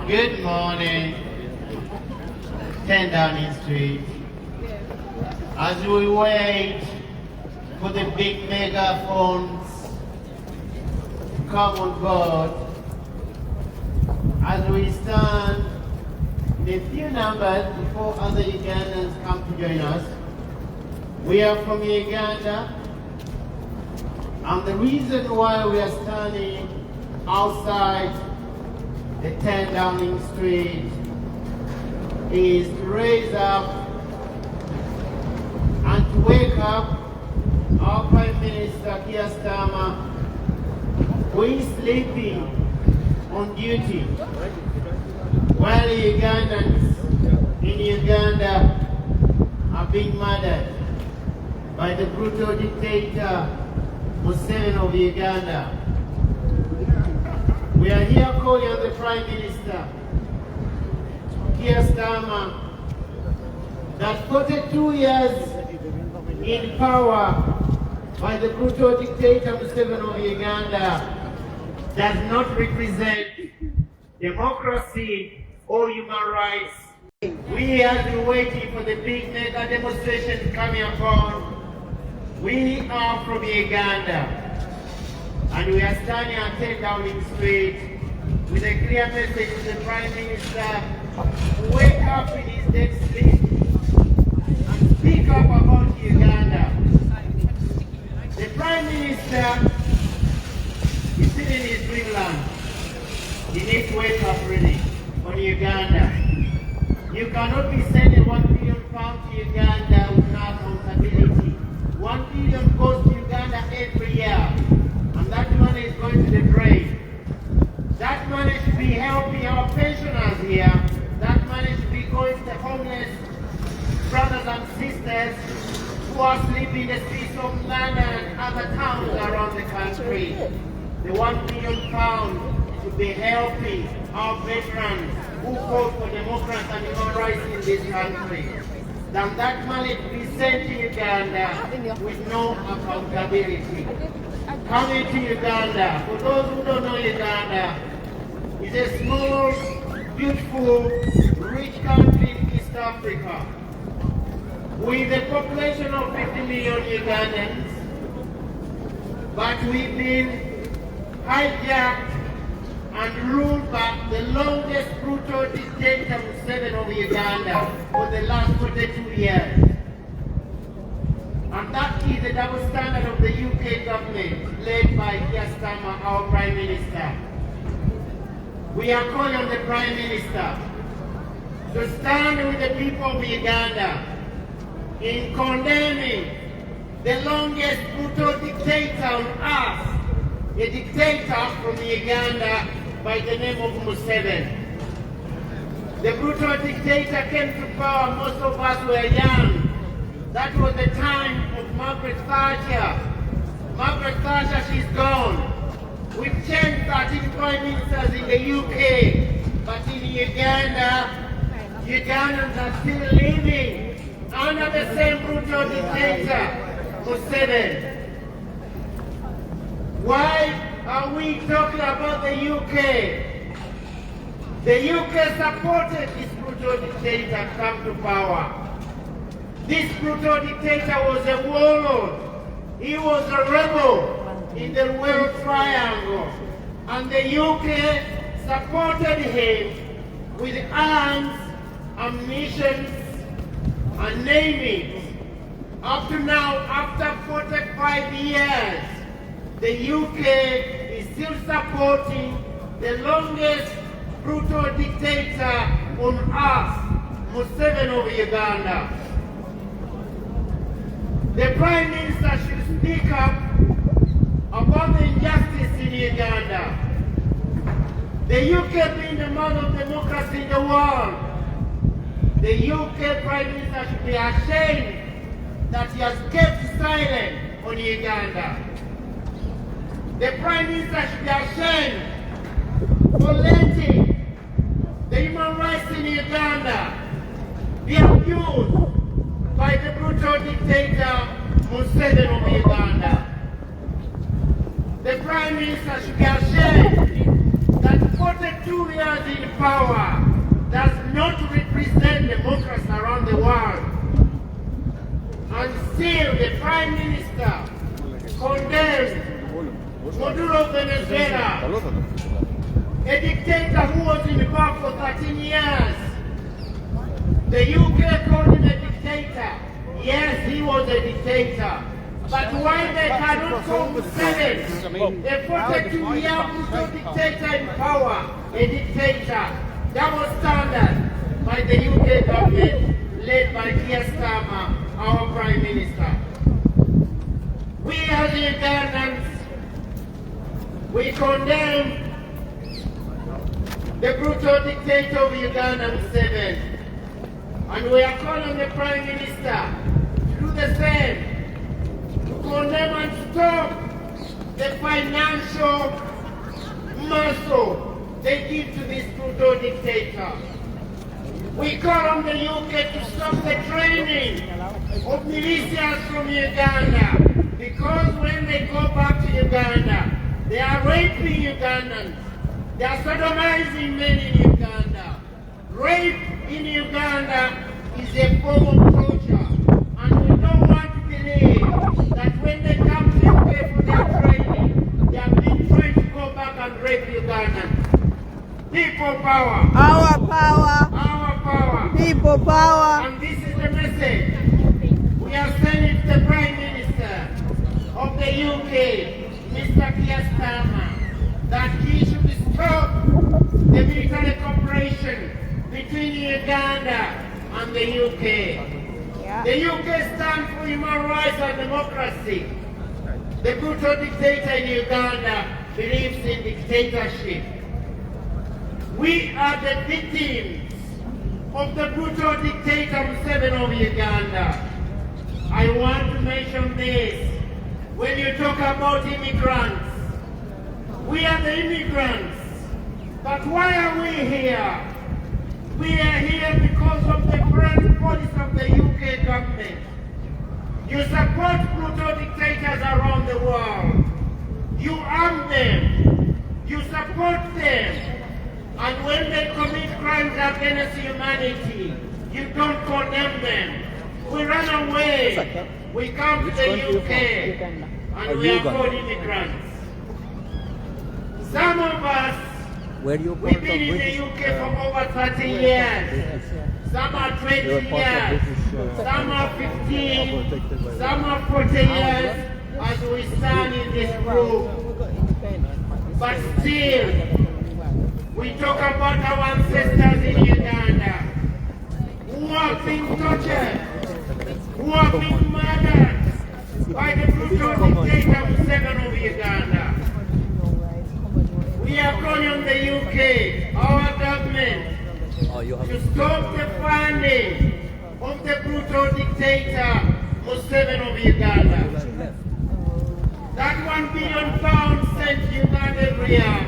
Good morning, 10 Downing Street. As we wait for the big megaphones to come on board, as we stand in a few numbers before other Ugandans come to join us, we are from Uganda, and the reason why we are standing outside the 10 Downing Street is to raise up and to wake up our Prime Minister Keir Starmer, who is sleeping on duty, while Ugandans in Uganda are being murdered by the brutal dictator Museveni of Uganda. We are here calling on the Prime Minister, Keir Starmer, that 42 years in power by the brutal dictator Museveni of Uganda does not represent democracy or human rights. We have been waiting for the big mega demonstration coming upon. We are from Uganda, and we are standing at 10 Downing Street with a clear message to the Prime Minister to wake up in his dead sleep and speak up about Uganda. The Prime Minister is sitting in his dreamland. He needs to wake up really on Uganda. You cannot be sending £1 billion to Uganda without accountability. 1 billion goes to Uganda every year, and that money is going to the drain. That money should be helping our pensioners here. That money should be going to the homeless brothers and sisters who are sleeping in the streets of London and other towns around the country. The £1 billion should be helping our veterans who fought for democracy and human rights in this country. Then that money to be sent to Uganda with no accountability. Coming to Uganda, for those who don't know Uganda, is a small, beautiful, rich country in East Africa with a population of 50 million Ugandans, but we've been hijacked and ruled by the longest brutal dictator Museveni of Uganda for the last 42 years. And that is the double standard of the UK government led by Keir Starmer, our Prime Minister. We are calling on the Prime Minister to stand with the people of Uganda in condemning the longest brutal dictator on earth, a dictator from Uganda by the name of Museveni. The brutal dictator came to power, most of us were young. That was the time of Margaret Thatcher. Margaret Thatcher, she's gone. We've changed 13 prime ministers in the UK, but in Uganda, Ugandans are still living under the same brutal dictator, Museveni. Why are we talking about the UK? The UK supported this brutal dictator come to power. This brutal dictator was a warlord. He was a rebel in the World Triangle. And the UK supported him with arms, ammunition, and name it. Up to now, after 45 years, the UK is still supporting the longest brutal dictator on earth, Museveni of Uganda. The Prime Minister should speak up about the injustice in Uganda. The UK being the mother of democracy in the world, the UK Prime Minister should be ashamed that he has kept silent on Uganda. The Prime Minister should be ashamed for letting the human rights in Uganda be abused by the brutal dictator Museveni of Uganda. The Prime Minister should be ashamed that 40 42 years in power does not represent democracy around the world. And still the Prime Minister condemns Maduro Venezuela, a dictator who was in power for 13 years. The UK called him a dictator. Yes, he was a dictator. But why they cannot call Museveni, a 42-year brutal dictator in power, a dictator? That was standard by the UK government, led by Keir Starmer, our Prime Minister. We as Ugandans, we condemn the brutal dictator of Uganda, Museveni. And we are calling the Prime Minister to do the same, to condemn and stop the financial muscle they give to this brutal dictator. We call on the UK to stop the training of militias from Uganda, because when they go back to Uganda, they are raping Ugandans. They are sodomizing men in Uganda. Rape in Uganda is a form of torture, and we don't want to believe that when they come to UK for their training, they are being trying to go back and rape Ugandans. People power. Our power. Our power. People power. And this is the message we are sending to the Prime Minister of the UK, Mr. Keir Starmer, that he should stop the military cooperation between Uganda and the UK. Yeah. The UK stands for human rights and democracy. The brutal dictator in Uganda believes in dictatorship. We are the victims of the brutal dictator Museveni of Uganda. I want to mention this. When you talk about immigrants, we are the immigrants. But why are we here? We are here because of the foreign policy of the UK government. You support brutal dictators around the world. You arm them. You support them. And when they commit crimes against humanity, you don't condemn them. We run away. We come to the UK and we are called immigrants. Some of us, we've been in the UK for over 30 years. Some are 20 years. Some are 15. Some are 40 years as we stand in this group. But still, we talk about our ancestors in Uganda who are being tortured, who are being murdered by the brutal dictator Museveni of Uganda. We are calling on the UK, our government, to stop the funding of the brutal dictator Museveni of Uganda. That £1 billion sent to Uganda every year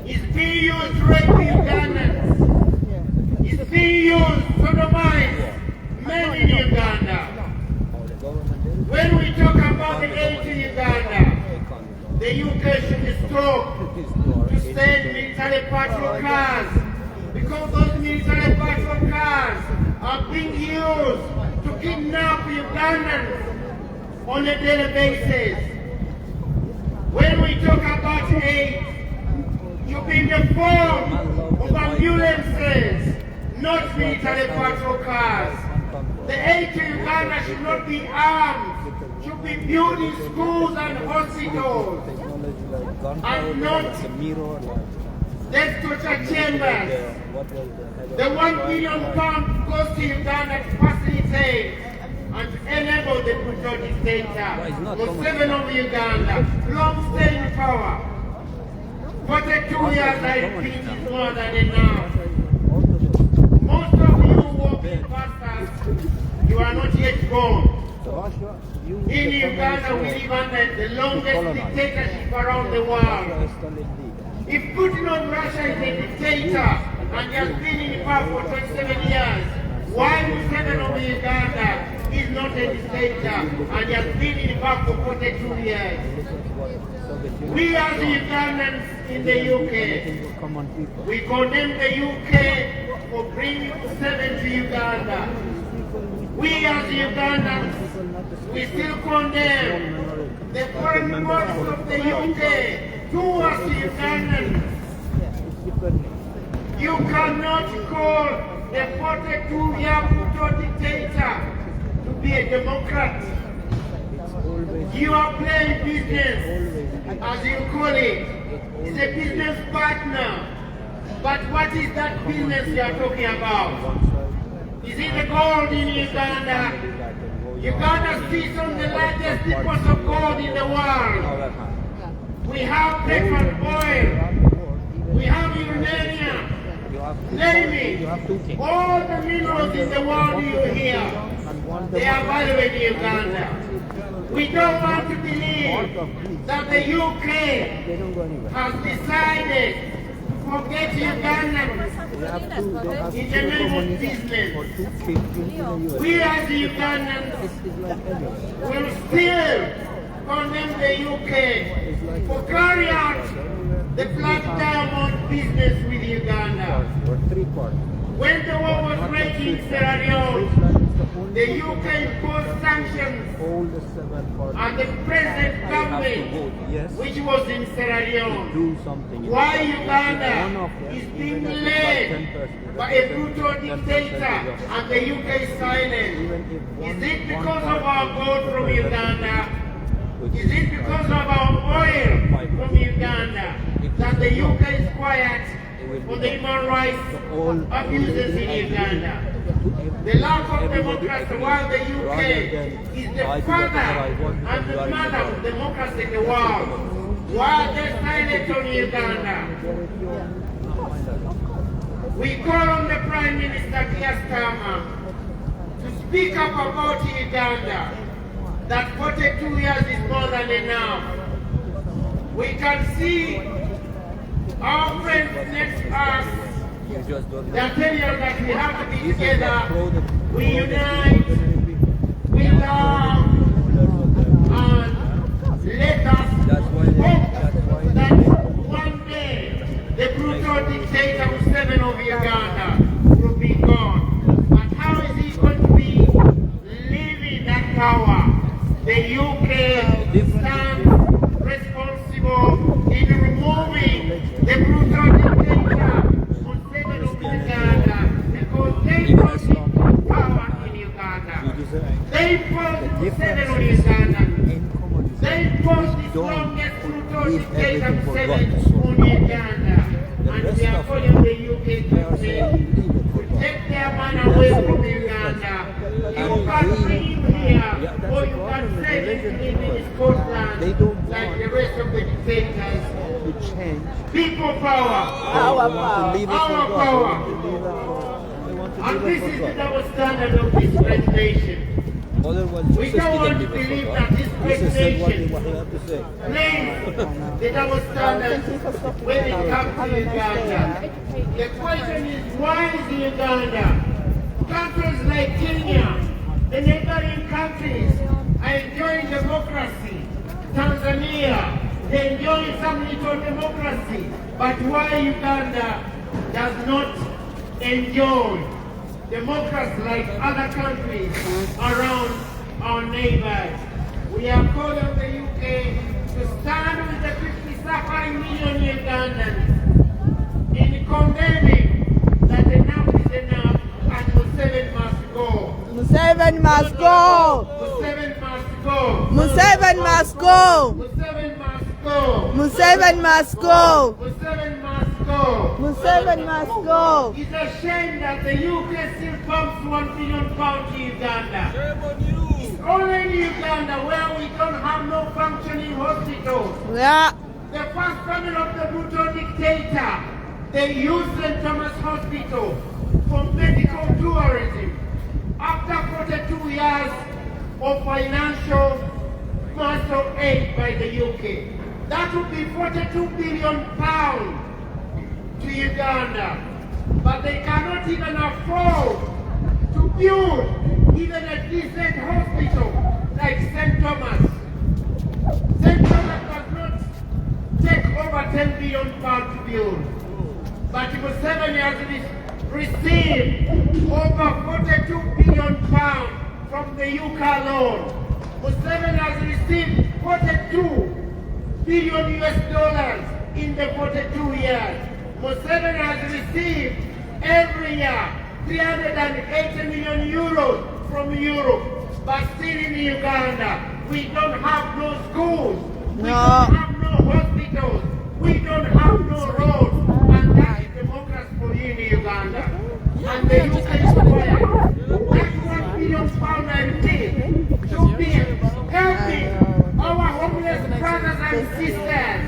is being used to rape Ugandans. It's being used to sodomize men in Uganda. When we talk about the aid to Uganda, the UK should stop to send military patrol cars, because those military patrol cars are being used to kidnap Ugandans on a daily basis. When we talk about aid, to be in the form of ambulances, not military patrol cars. The aid to Uganda should not be armed, should be built in schools and hospitals, and not death torture chambers. The £1 billion goes to Uganda to facilitate and to enable the brutal dictator, Museveni of Uganda, long stay in power. 42 years, I repeat, is more than enough. Most of you walking pastors, you are not yet born. In Uganda, we live under the longest dictatorship around the world. If Putin of Russia is a dictator and he has been in power for 27 years, why Museveni of Uganda is not a dictator and he has been in power for 42 years. We as Ugandans in the UK, we condemn the UK for bringing 7 to Uganda. We as Ugandans, we still condemn the foreign force of the UK towards Ugandans. You cannot call the 42-year Pluto dictator to be a Democrat. You are playing business, as you call it. It's a business partner. But what is that business you are talking about? Is it the gold in Uganda? Uganda sits on the largest deposit of gold in the world. We have petrol, oil, we have uranium, name it. All the minerals in the world you hear, they are valuable in Uganda. We don't want to believe that the UK has decided to forget Ugandans in the name of business. We as Ugandans will still condemn the UK for carrying out the black diamond business with Uganda. When the war was raging in Sierra Leone, the UK imposed sanctions on the present government, which was in Sierra Leone. Why Uganda is being led by a brutal dictator and the UK is silent? Is it because of our gold from Uganda? Is it because of our oil from Uganda that the UK is quiet on the human rights abuses in Uganda? The lack of democracy, while the UK is the father and the mother of democracy in the world, while they silent on Uganda. We call on the Prime Minister Keir Starmer to speak up about Uganda, that 42 years is more than enough. We can see our friends next to us. They are telling us that we have to be together, we unite, we love, and let us hope that one day the brutal dictator with 7 of Uganda will be gone. But how is he going to be leaving that power? The UK stands responsible in removing the brutal dictator on 7 of Uganda because they don't power in Uganda. They forced 7 on Uganda. They forced this longest brutal dictator 7 on Uganda. And we are calling the UK to take their man away from Uganda. You can bring him here, or you can send him in Scotland, like the rest of the dictators. People power. Our power. Our power. And this is the double standard of this great nation. We don't want to believe that this great nation plays the double standard when it comes to Uganda. The question is, why is Uganda? Countries like Kenya, the neighboring countries, are enjoying democracy. Tanzania, they enjoy some little democracy. But why Uganda does not enjoy democracy like other countries around our neighbors? We are calling on the UK to stand with the 50 suffering million Ugandans in condemning that enough is enough and Museveni must go. Museveni must go. Museveni must go. Museveni must go. Museveni must go. Museveni must go. Museveni must go. Museveni must go. It's a shame that the UK still pumps £1 billion to Uganda. It's only in Uganda where we don't have no functioning hospitals. Yeah. The first coming of the brutal dictator, they used St. Thomas Hospital for medical tourism. After 42 years of financial muscle aid by the UK, that would be £42 billion to Uganda. But they cannot even afford to build even a decent hospital like St. Thomas. St. Thomas does not take over £10 billion to build. But Museveni has received over £42 billion from the UK loan. Museveni has received $42 billion in the 42 years. Museveni has received every year 380 million euros from Europe. But still in Uganda, we don't have no schools, we don't have no hospitals, we don't have no roads. And that is democracy for you in Uganda. And the UK is quiet. That's £1 billion I repeat to be helping our homeless brothers and sisters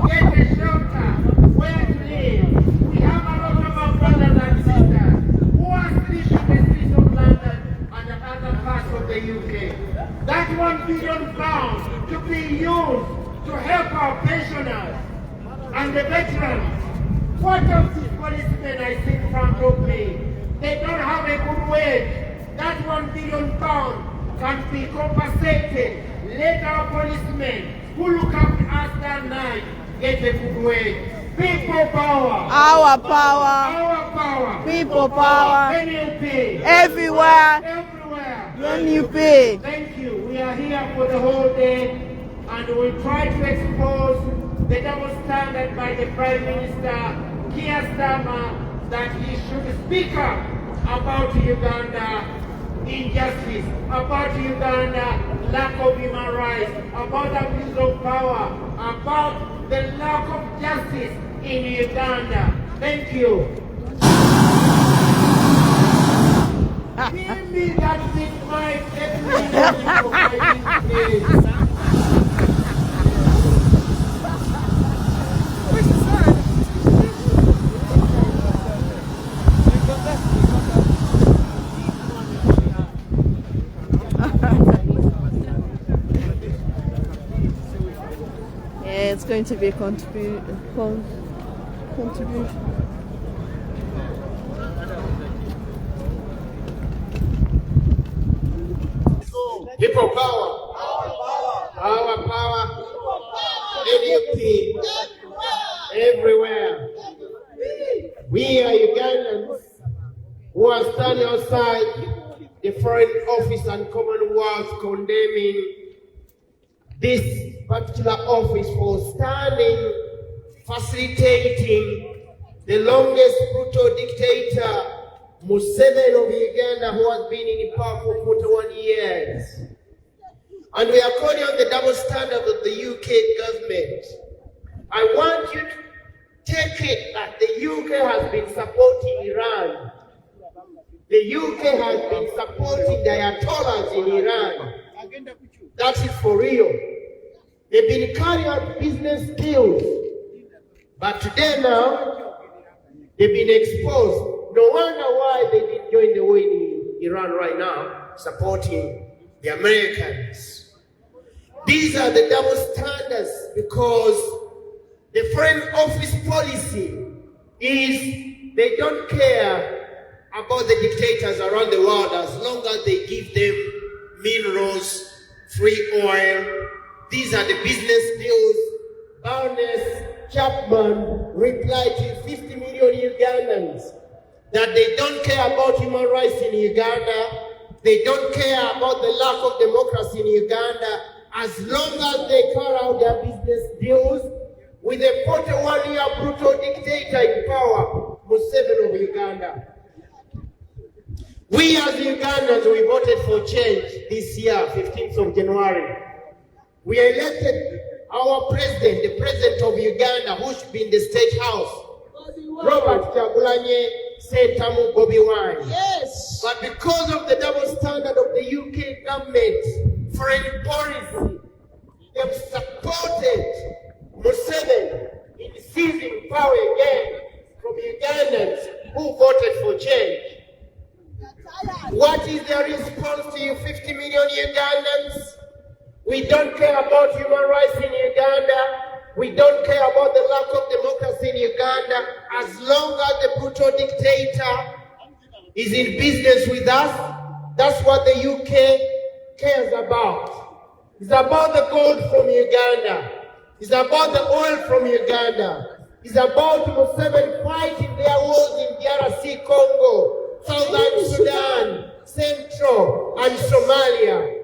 get a shelter, where to live. We have a lot of our brothers and sisters who are sleeping in the streets of London and the other parts of the UK. That £1 billion to be used to help our pensioners and the veterans. What of these policemen I see in front of me? They don't have a good wage. That £1 billion can be compensated. Let our policemen who look after us that night get a good wage. People power. Our power. Our power. People power. NUP. Everywhere. Everywhere. NUP. Thank you. We are here for the whole day and we'll try to expose the double standard by the Prime Minister, Keir Starmer, that he should speak up about Uganda injustice, about Uganda lack of human rights, about abuse of power, about the lack of justice in Uganda. Thank you. Give me that big mic, Yeah, it's going to be a contribution. People power. Our power. NUP. Everywhere. We are Ugandans who are standing outside the Foreign Office and Commonwealth condemning this particular office for standing, facilitating the longest brutal dictator, Museveni of Uganda, who has been in power for 41 years. And we are calling on the double standard of the UK government. I want you to take it that the UK has been supporting Iran. The UK has been supporting the Ayatollahs in Iran. That is for real. They've been carrying out business deals. But today now, they've been exposed. No wonder why they didn't join the war in Iran right now, supporting the Americans. These are the double standards because the Foreign Office policy is they don't care about the dictators around the world as long as they give them minerals, free oil. These are the business deals. Barnes Chapman replied to 50 million Ugandans that they don't care about human rights in Uganda. They don't care about the lack of democracy in Uganda as long as they carry out their business deals with a 41-year brutal dictator in power, Museveni of Uganda. We as Ugandans, we voted for change this year, 15th of January. We elected our president, the president of Uganda, who should be in the State House, Robert Kyagulanyi Ssentamu Bobi Wine. Yes. But because of the double standard of the UK government foreign policy, they've supported Museveni in seizing power again from Ugandans who voted for change. What is their response to you 50 million Ugandans? We don't care about human rights in Uganda. We don't care about the lack of democracy in Uganda as long as the brutal dictator is in business with us. That's what the UK cares about. It's about the gold from Uganda. It's about the oil from Uganda. It's about Museveni fighting their wars in DRC Congo, Southern Sudan, Central, and Somalia.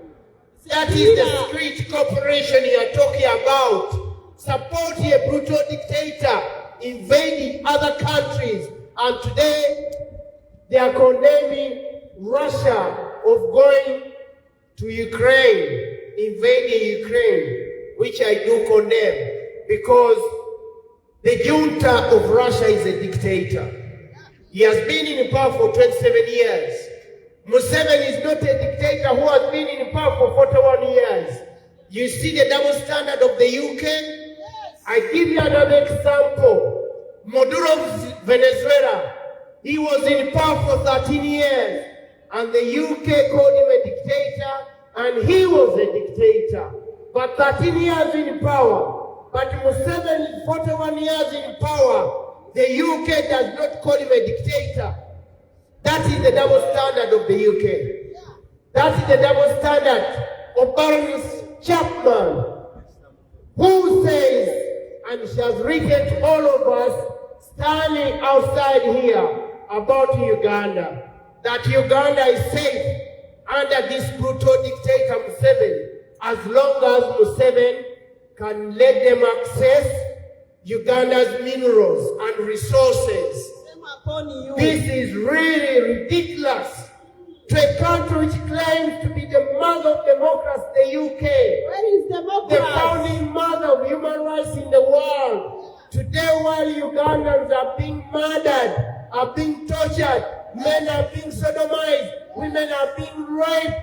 That is the secret cooperation you are talking about. Supporting a brutal dictator invading other countries. And today, they are condemning Russia of going to Ukraine, invading Ukraine, which I do condemn, because the junta of Russia is a dictator. He has been in power for 27 years. Museveni is not a dictator who has been in power for 41 years. You see the double standard of the UK? I give you another example. Maduro's Venezuela. He was in power for 13 years, and the UK called him a dictator, and he was a dictator. But 13 years in power, but Museveni 41 years in power, the UK does not call him a dictator. That is the double standard of the UK. That is the double standard of Baroness Chapman, who says, and she has written to all of us standing outside here about Uganda, that Uganda is safe under this brutal dictator Museveni, as long as Museveni can let them access Uganda's minerals and resources. This is really ridiculous to a country which claims to be the mother of democracy, the UK. Where is democracy? The founding mother of human rights in the world. Today, while Ugandans are being murdered, are being tortured, men are being sodomized, women are being raped,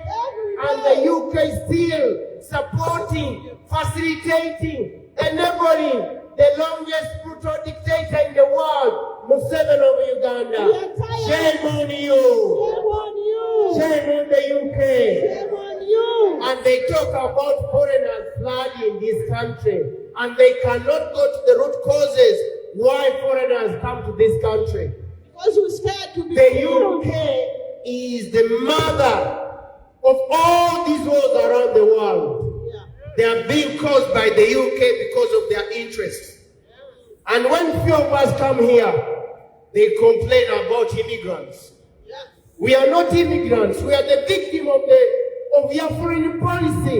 and the UK still supporting, facilitating, enabling the longest brutal dictator in the world, Museveni of Uganda. Shame on you. Shame on you. Shame on the UK. Shame on you. And they talk about foreigners flooding this country, and they cannot go to the root causes why foreigners come to this country. Because you're scared to be The fooled. UK is the mother of all these wars around the world. They are being caused by the UK because of their interests. And when few of us come here, they complain about immigrants. We are not immigrants. We are the victim of your foreign policy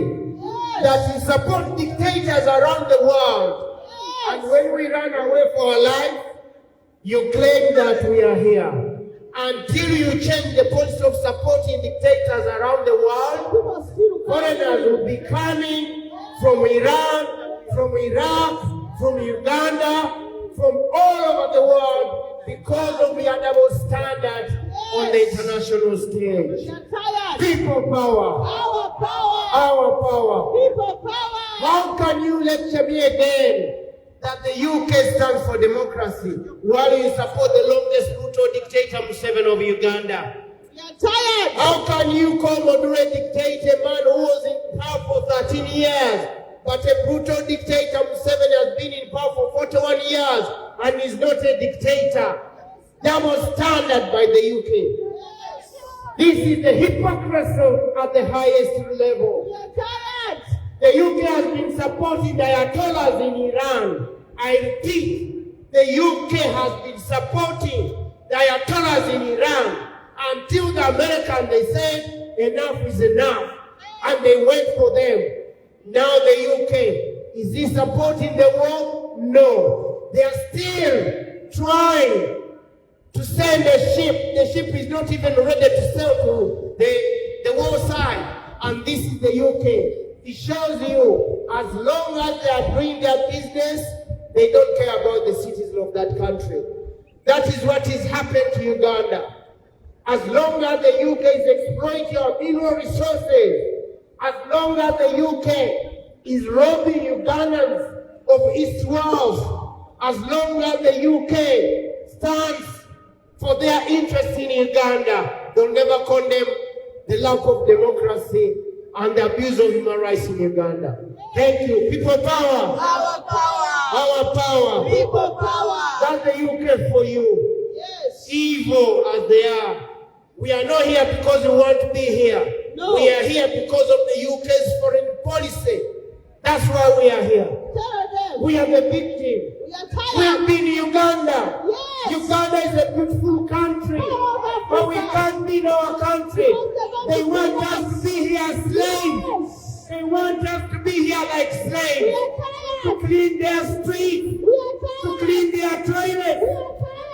that is support dictators around the world. And when we run away for our life, you claim that we are here. Until you change the policy of supporting dictators around the world, foreigners will be coming from Iran, from Iraq, from Uganda, from all over the world because of your double standard on the international stage. People power. Our power. Our power. People power. How can you lecture me again that the UK stands for democracy while you support the longest brutal dictator Museveni of Uganda? You're tired. How can you call Maduro a dictator, a man who was in power for 13 years, but a brutal dictator Museveni has been in power for 41 years and is not a dictator? Double standard by the UK. This is the hypocrisy at the highest level. You're tired. The UK has been supporting the Ayatollahs in Iran. I repeat, the UK has been supporting the Ayatollahs in Iran until the Americans, they said, enough is enough. And they wait for them. Now the UK, is he supporting the war? No. They are still trying to send a ship. The ship is not even ready to sail to the war side. And this is the UK. It shows you, as long as they are doing their business, they don't care about the citizens of that country. That is what is happening to Uganda. As long as the UK is exploiting our mineral resources, as long as the UK is robbing Ugandans of its wealth, as long as the UK stands for their interests in Uganda, they'll never condemn the lack of democracy and the abuse of human rights in Uganda. Thank you. People power. Our power. Our power. People power. That's the UK for you. Yes. Evil as they are, We are not here because we want to be here. No. We are here because of the UK's foreign policy. That's why we are here. Tell them. We are the victim. We are We tired. have been in Uganda. Yes. Uganda is a beautiful country, but we can't be in our country. They want us to be here as slaves. Yes. They want us to be here like We slaves, are to tired. clean their streets, We are to tired. clean their toilets,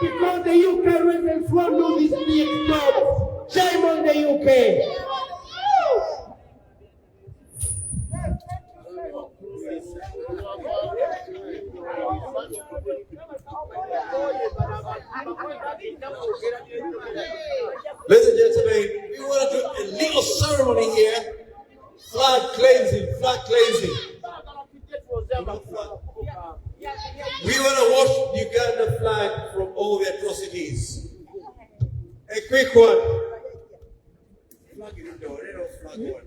We are tired. because the UK residents won't do this big job. Shame on the UK. Ladies and gentlemen, we want to do a little ceremony here. Flag cleansing, flag cleansing. We want to wash the Uganda flag from all the atrocities. A quick one. Flag it in the flag one.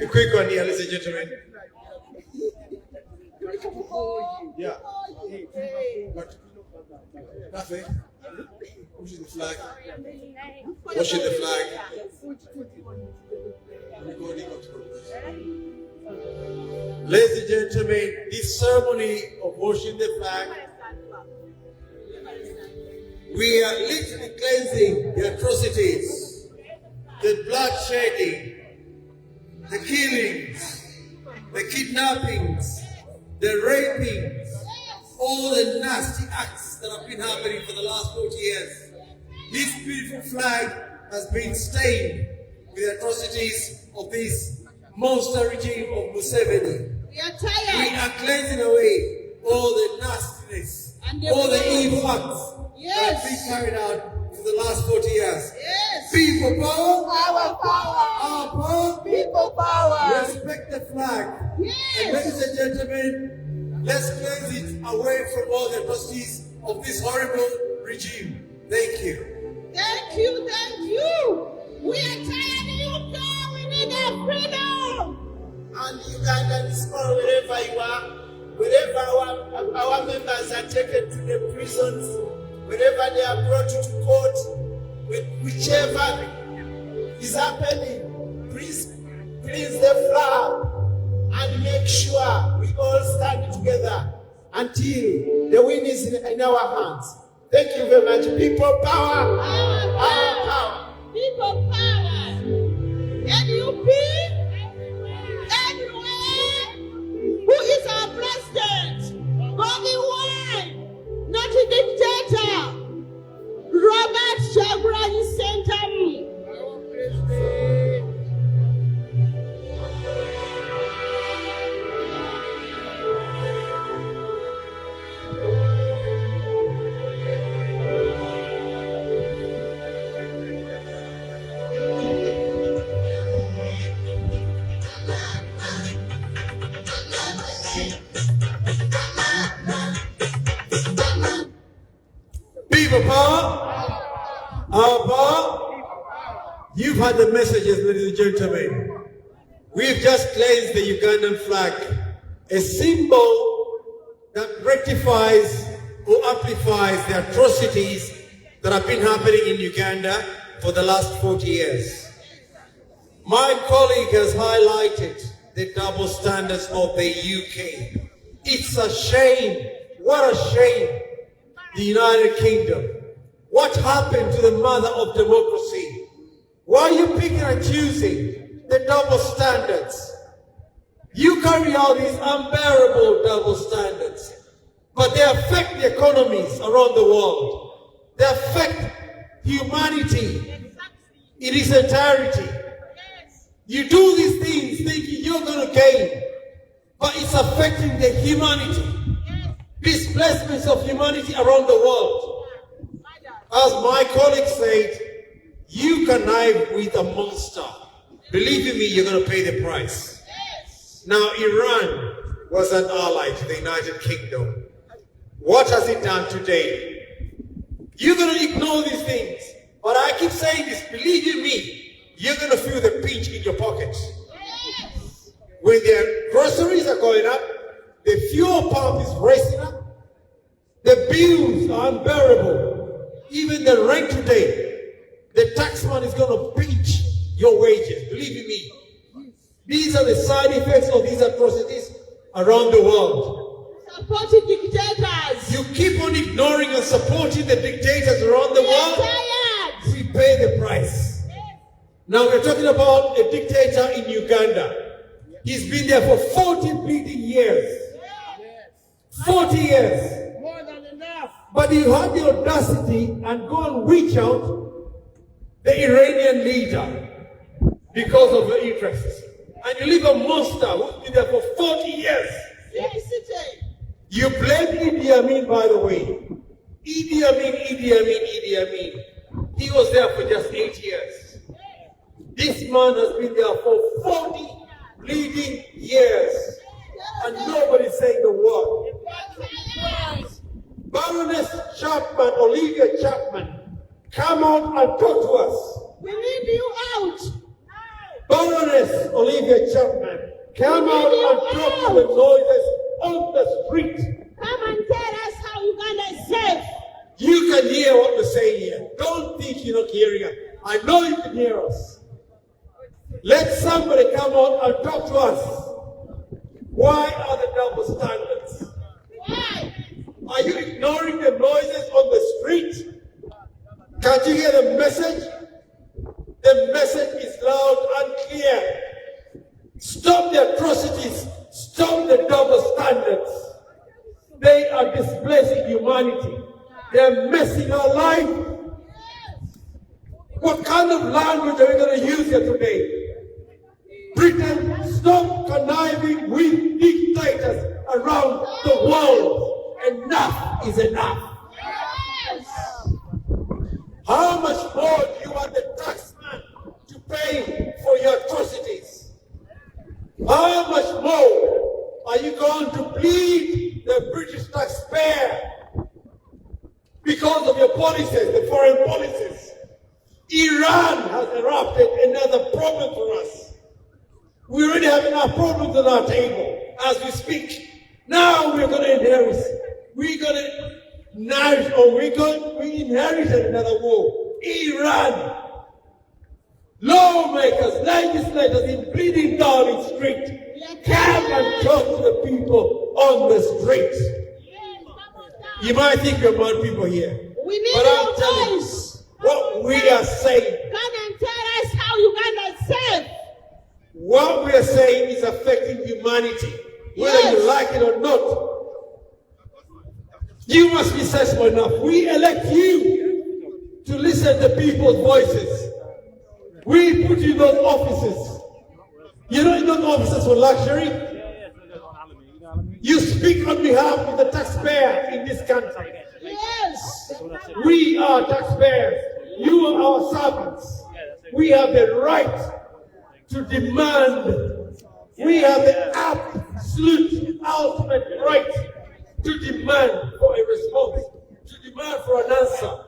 A quick one here, ladies and gentlemen. Yeah. Nothing. Pushing the flag. Washing the flag. Ladies and gentlemen, this ceremony of washing the flag, we are literally cleansing the atrocities, the bloodshedding, the killings, the kidnappings, the rapings, all the nasty acts that have been happening for the last 40 years. This beautiful flag has been stained with the atrocities of this monster regime of Museveni. We are We tired. are cleansing away all the nastiness, And the all the blood. evil acts that have been carried out for the last 40 years. Yes. People power, Our power. our power, People power. respect the flag. And Yes. ladies and gentlemen, let's cleanse it away from all the atrocities of this horrible regime. Thank you. Thank you. Thank you. We are tired. You go. We need our freedom. And Ugandans, or wherever you are, wherever our members are taken to the prisons, wherever they are brought to court, whichever is happening, please the flag and make sure we all stand together until the win is in our hands. Thank you very much. People power. Our power. People power. NUP. Everywhere. Who is our president? Bobby Wine. Not a dictator. Robert Chaguranyi Sentamu. People power, our power. You've heard the messages, ladies and gentlemen. We've just cleansed the Ugandan flag, a symbol that rectifies or amplifies the atrocities that have been happening in Uganda for the last 40 years. My colleague has highlighted the double standards of the UK. It's a shame. What a shame. The United Kingdom. What happened to the mother of democracy? Why are you picking and choosing the double standards? You carry out these unbearable double standards, but they affect the economies around the world. They affect humanity in its entirety. You do these things thinking you're going to gain, but it's affecting the humanity. Displacements of humanity around the world. As my colleague said, you connive with a monster. Believe me, you're going to pay the price. Now, Iran was an ally to the United Kingdom. What has it done today? You're going to ignore these things. But I keep saying this, believe you me, you're going to feel the pinch in your pocket. when their groceries are going up, the fuel pump is racing up, the bills are unbearable, even the rent today, the taxman is going to pinch your wages, believe you me. These are the side effects of these atrocities around the world. Supporting dictators. You keep on ignoring and supporting the dictators around the world, we pay the price. Now we're talking about a dictator in Uganda. He's been there for 40 bleeding years. 40 years. More than enough. But you have the audacity and go and reach out the Iranian leader because of your interests. And you leave a monster who's been there for 40 years. Yes, it is. You blame Idi Amin, by the way. Idi Amin. He was there for just 8 years. This man has been there for 40 bleeding years. And nobody's saying the word. Baroness Chapman, Olivia Chapman, come out and talk to us. We need you out. Baroness Olivia Chapman, come out and talk to the noises on the street. Come and tell us how Uganda is safe. You can hear what we're saying here. Don't think you're not hearing us. I know you can hear us. Let somebody come out and talk to us. Why are the double standards? Why? Are you ignoring the noises on the street? Can't you hear the message? The message is loud and clear. Stop the atrocities. Stop the double standards. They are displacing humanity. They're messing our life. What kind of language are we going to use here today? Britain, stop conniving with dictators around the world. Enough is enough. How much more do you want the taxman to pay for your atrocities? How much more are you going to bleed the British taxpayer because of your policies, the foreign policies? Iran has erupted another problem for us. We already have enough problems on our table as we speak. Now we're going to inherit. We're going to nourish, or we inherited another war. Iran. Lawmakers, legislators in bleeding Downing Street, come and talk to the people on the street. You might think you're mad people here. We need but I'm telling you voice. what we are saying. Come and tell us how Uganda is safe. What we are saying is affecting humanity, whether you like it or not. You must be sensible enough. We elect you to listen to people's voices. We put you in those offices. You're not in those offices for luxury. You speak on behalf of the taxpayer in this country. Yes. We are taxpayers. You are our servants. We have the right to demand. We have the absolute, ultimate right to demand for a response, to demand for an answer.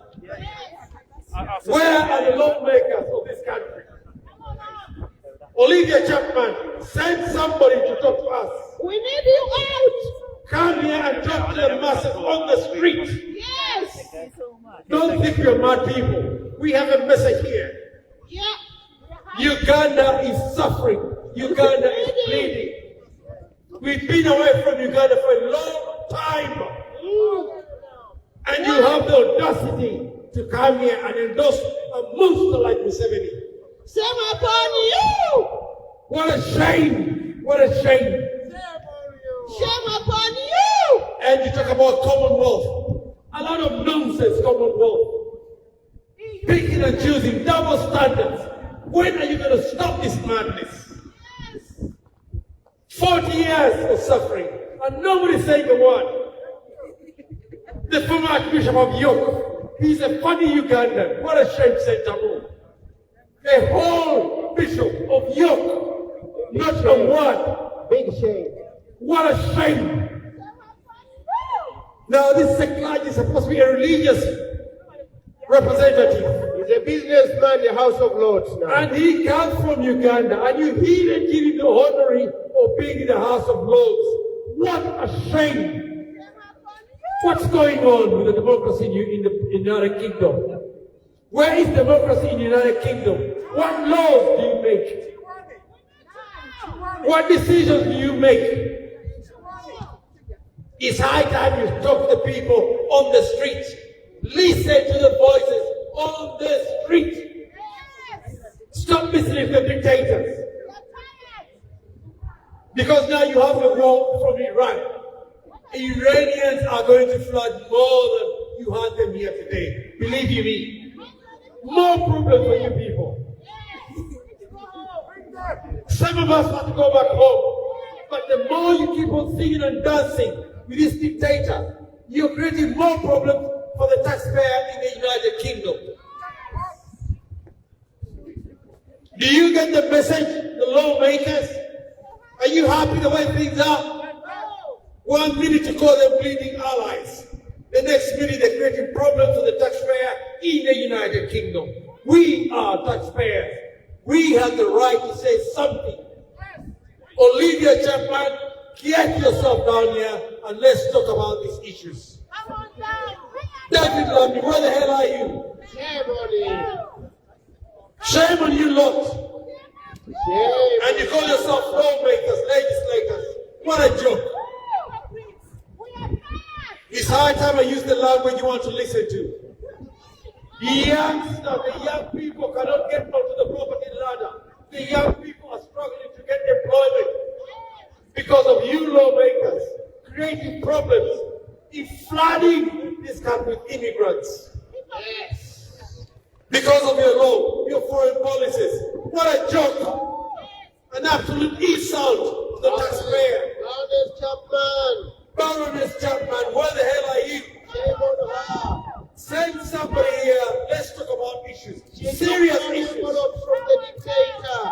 Where are the lawmakers of this country? Olivia Chapman, send somebody to talk to us. We need you out. Come here and talk to the masses on the street. Yes. Don't think we're mad people. We have a message here. Yeah. Uganda is suffering. Uganda is bleeding. We've been away from Uganda for a long time. And you have the audacity to come here and endorse a monster like Museveni. Shame upon you. What a shame. What a shame. Shame upon you. And you talk about Commonwealth. A lot of nonsense, Commonwealth. Picking and choosing, double standards. When are you going to stop this madness? 40 years of suffering, and nobody's saying a word. The former Archbishop of York, he's a funny Ugandan. What a shame, St. Tamu. A whole Bishop of York, not a word. Big shame. What a shame. Now this clergy is supposed to be a religious representative. He's a businessman in the House of Lords now. And he comes from Uganda, and he didn't give him the honorary being in the House of Lords. What a shame! What's going on with the democracy in the United Kingdom? Where is democracy in the United Kingdom? What laws do you make? What decisions do you make? It's high time you talk to the people on the street. Listen to the voices on the street. Stop listening to the dictators. Because now you have the war from Iran. Iranians are going to flood more than you had them here today. Believe you me. More problems for you people. Some of us have to go back home. But the more you keep on singing and dancing with this dictator, you're creating more problems for the taxpayer in the United Kingdom. Do you get the message, the lawmakers? Are you happy the way things are? 1 minute you call them bleeding allies. The next minute they're creating problems for the taxpayer in the United Kingdom. We are taxpayers. We have the right to say something. Olivia Chapman, get yourself down here and let's talk about these issues. David Lammy, where the hell are you? Shame on you lot. And you call yourself lawmakers, legislators. What a joke. It's high time I use the language you want to listen to. The young people cannot get onto the property ladder. The young people are struggling to get employment because of you lawmakers creating problems in flooding this country with immigrants. Because of your law, your foreign policies. What a joke! An absolute insult to the taxpayer. Baroness Chapman, where the hell are you? Send somebody here. Let's talk about issues. Serious issues. From the dictator.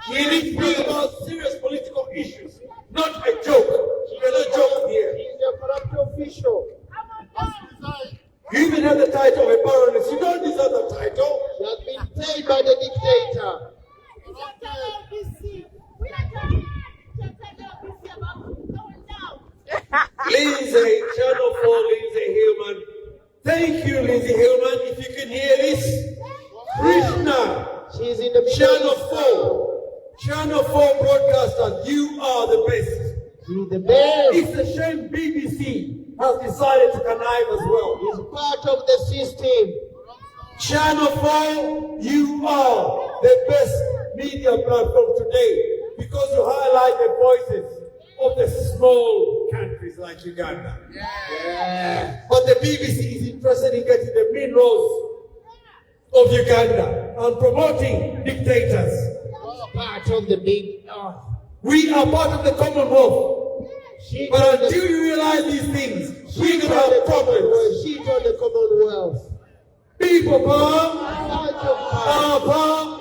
We need to speak about serious political issues, not a joke. We're not joking here. He's a corrupt official. You even have the title of a baroness. You don't deserve the title. She has been paid by the dictator. Lindsay, Channel 4, Lindsay Hillman. Thank you, Lindsay Hillman. If you can hear this, Krishna, she's in the Channel 4. Channel 4 broadcasters, you are the best. You're the best. It's a shame BBC has decided to connive as well. It's part of the system. Channel 4, you are the best media platform today because you highlight the voices of the small countries like Uganda. Yeah. But the BBC is interested in getting the minerals of Uganda and promoting dictators. Part of the big. We are part of the Commonwealth. But until you realize these things, we're going to have problems. She told the Commonwealth. People power, power.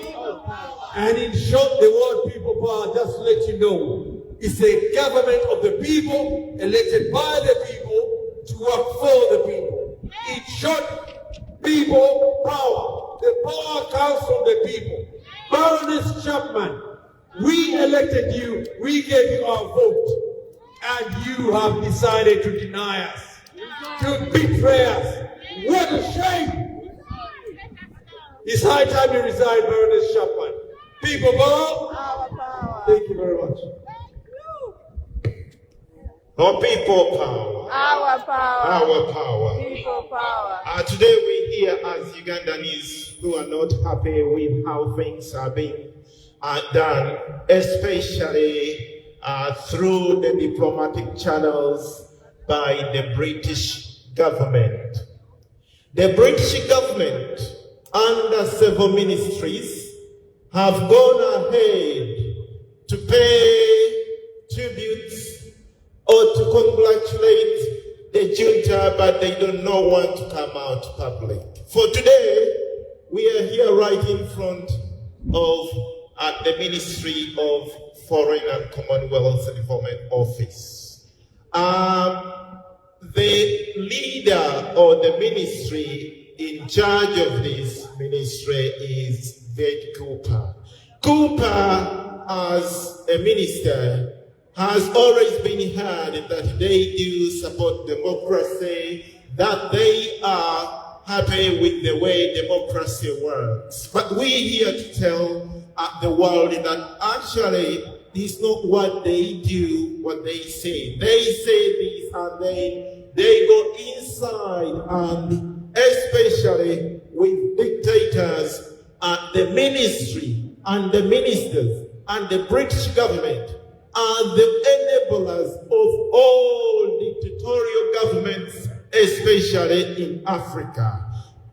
And in short, the word people power, just to let you know, it's a government of the people, elected by the people, to work for the people. In short, people power. The power comes from the people. Baroness Chapman, we elected you, we gave you our vote. And you have decided to deny us, to betray us. What a shame! It's high time you resign, Baroness Chapman. People power. Thank you very much. Oh, people power. Our power. Our power. People power. Today we hear as Ugandans who are not happy with how things are being done, especially through the diplomatic channels by the British government. The British government, under several ministries, have gone ahead to pay tributes or to congratulate the junta, but they do not want to come out public. For today, we are here right in front of the Ministry of Foreign and Commonwealth Development Office. The leader or the ministry in charge of this ministry is Ved Cooper. Cooper as a minister, has always been heard that they do support democracy, that they are happy with the way democracy works. But we're here to tell the world that actually it's not what they do, what they say. They say this and they go inside, and especially with dictators, the ministry and the ministers and the British government are the enablers of all dictatorial governments, especially in Africa.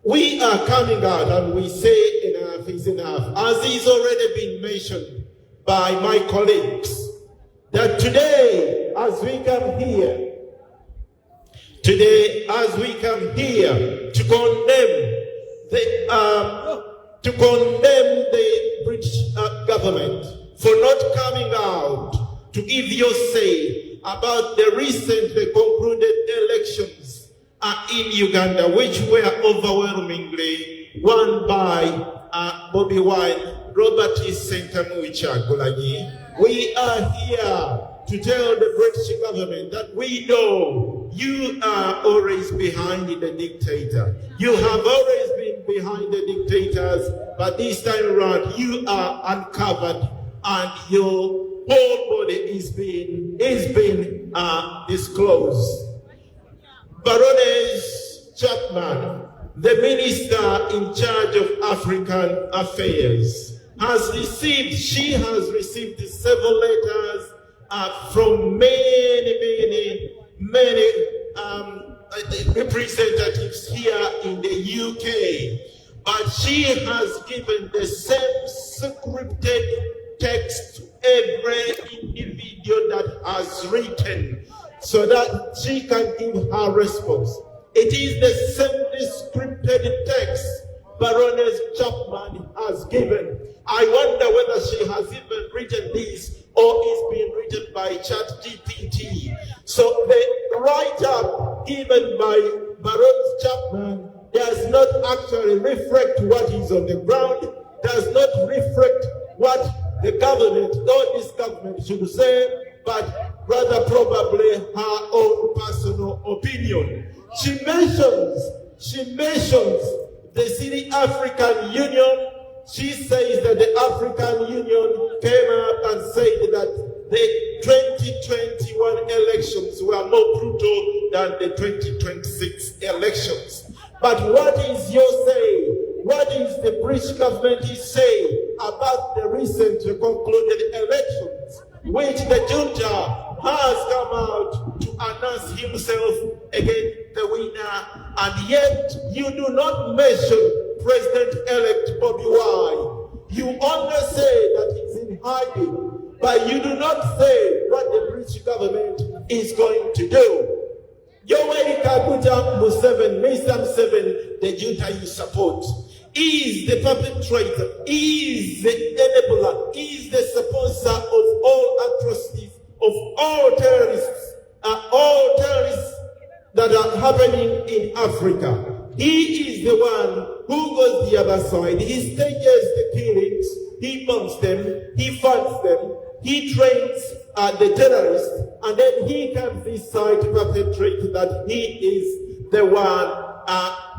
We are coming out and we say enough is enough, as is already been mentioned by my colleagues, that today as we come here to condemn the British government for not coming out to give your say about the recently concluded elections in Uganda, which were overwhelmingly won by Bobi Wine, Robert Sentamuchagulanyi. We are here to tell the British government that we know you are always behind the dictator. You have always been behind the dictators, but this time around you are uncovered and your whole body is being disclosed. Baroness Chapman, the minister in charge of African affairs, has received several letters from many representatives here in the UK, but she has given the same scripted text to every individual that has written, so that she can give her response. It is the same scripted text Baroness Chapman has given. I wonder whether she has even written this or it's been written by ChatGPT. So the write-up given by Baroness Chapman does not actually reflect what is on the ground, does not reflect what the government or this government should say, but rather probably her own personal opinion. She mentions the City African Union. She says that the African Union came out and said that the 2021 elections were more brutal than the 2026 elections. But what is your say? What is the British government say about the recently concluded elections, which the junta has come out to announce himself again the winner, and yet you do not mention President-elect Bobi Wine. You only say that he's in hiding, but you do not say what the British government is going to do. Yoweri Kaguta Museveni, Mr. Museveni, the junta you support, is the perpetrator, is the enabler, is the sponsor of all atrocities, of all terrorists that are happening in Africa. He is the one who goes the other side. He stages the killings, he bombs them, he funds them, he trains the terrorists, and then he comes this side to perpetrate that he is the one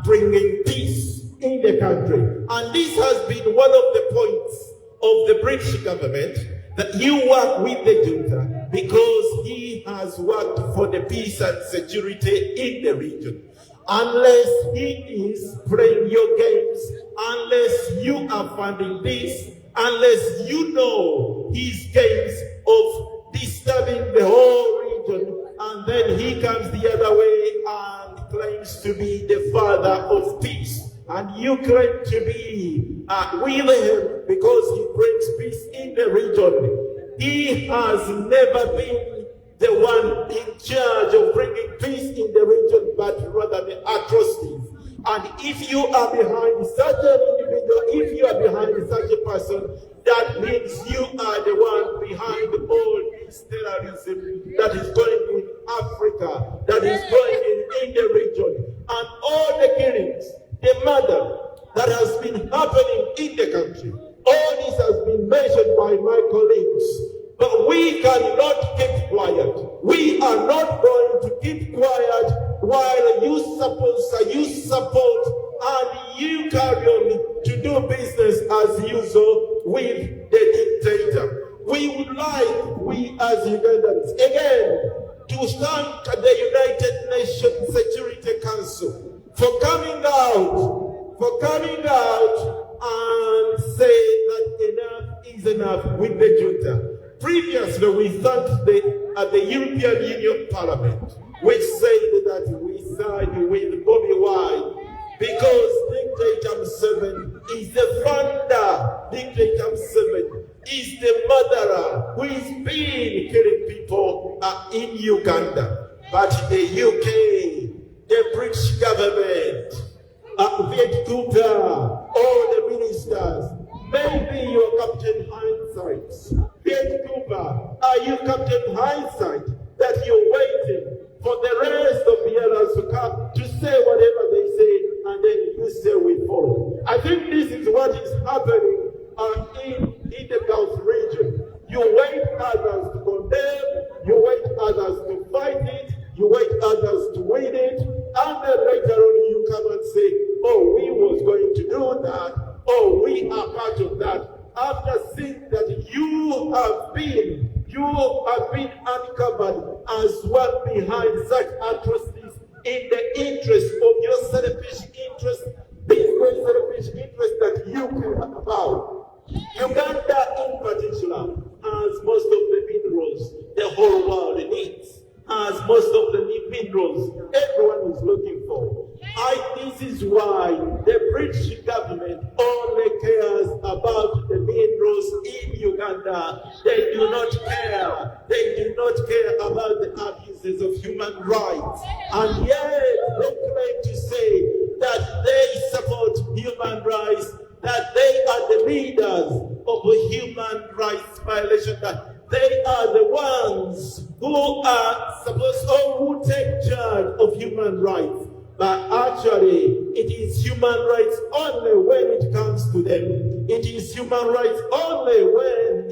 bringing peace in the country. And this has been one of the points of the British government, that you work with the junta because he has worked for the peace and security in the region. Unless he is playing your games, unless you are funding this, unless you know his games of disturbing the whole region, and then he comes the other way and claims to be the father of peace. And you claim to be with him because he brings peace in the region. He has never been the one in charge of bringing peace in the region, but rather the atrocities. And if you are behind such an individual, if you are behind such a person, that means you are the one behind all this terrorism that is going in Africa, that is going in the region, and all the killings, the murder that has been happening in the country. All this has been mentioned by my colleague we cannot keep quiet. We are not going to keep quiet while you support and you carry on to do business as usual with the dictator. We would like, we as Ugandans, again, to thank the United Nations Security Council for coming out and say that enough is enough with the junta. Previously, we thanked the European Union Parliament, which said that we side with Bobby Wine because dictator Museveni is the founder. Dictator Museveni is the murderer who is been killing people in Uganda. But the UK, the British government, Viet Cooper, all the ministers, maybe you're Captain Hindsight. Viet Cooper, are you Captain Hindsight that you're waiting for the rest of the others to come to say whatever they say and then you say we follow? I think this is what is happening in the Gulf region. You wait others to condemn, you wait others to fight it, you wait others to win it, and then later on you come and say, oh, we was going to do that, oh, we are part of that, after seeing that you have been uncovered as one behind such atrocities in the interest of your selfish interest, this very selfish interest that you care about. Uganda in particular has most of the minerals the whole world needs, has most of the minerals everyone is looking for. This is why the British government only cares about the minerals in Uganda. They do not care. They do not care about the abuses of human rights. And yet they claim to say that they support human rights, that they are the leaders of human rights violation, that they are the ones who are supposed or who take charge of human rights. But actually, it is human rights only when it comes to them. It is human rights only when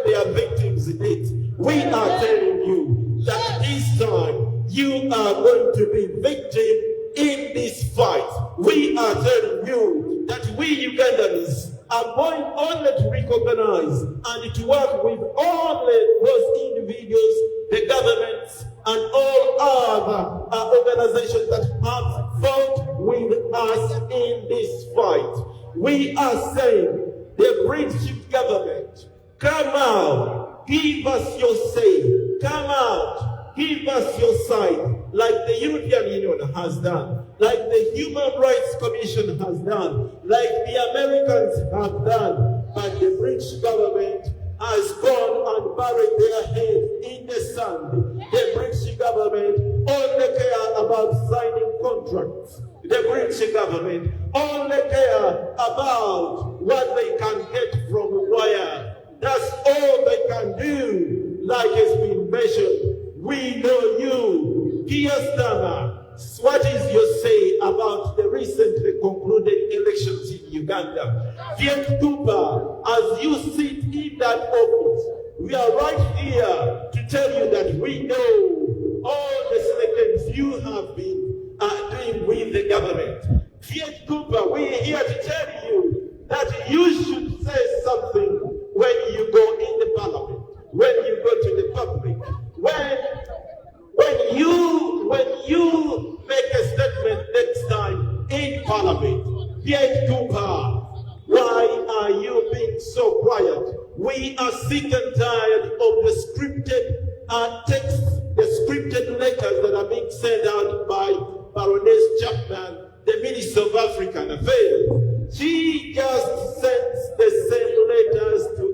they are victims in it. We are telling you that this time you are going to be victim in this fight. We are telling you that we Ugandans are going only to recognize and to work with only those individuals, the governments, and all other organizations that have fought with us in this fight. We are saying, the British government, come out, give us your say, come out, give us your side, like the European Union has done, like the Human Rights Commission has done, like the Americans have done. But the British government has gone and buried their heads in the sand. The British government only care about signing contracts. The British government only care about what they can get from wire. That's all they can do, like has been mentioned. We know you. Keir Starmer, what is your say about the recently concluded elections in Uganda? Viet Cooper, as you sit in that office, we are right here to tell you that we know all the selections you have been doing with the government. Viet Cooper, we are here to tell you that you should say something when you go in the parliament, when you go to the public, when you make a statement next time in parliament. Viet Cooper, why are you being so quiet? We are sick and tired of the scripted texts, the scripted letters that are being sent out by Baroness Chapman, the Minister of African Affairs. She just sends the same letters to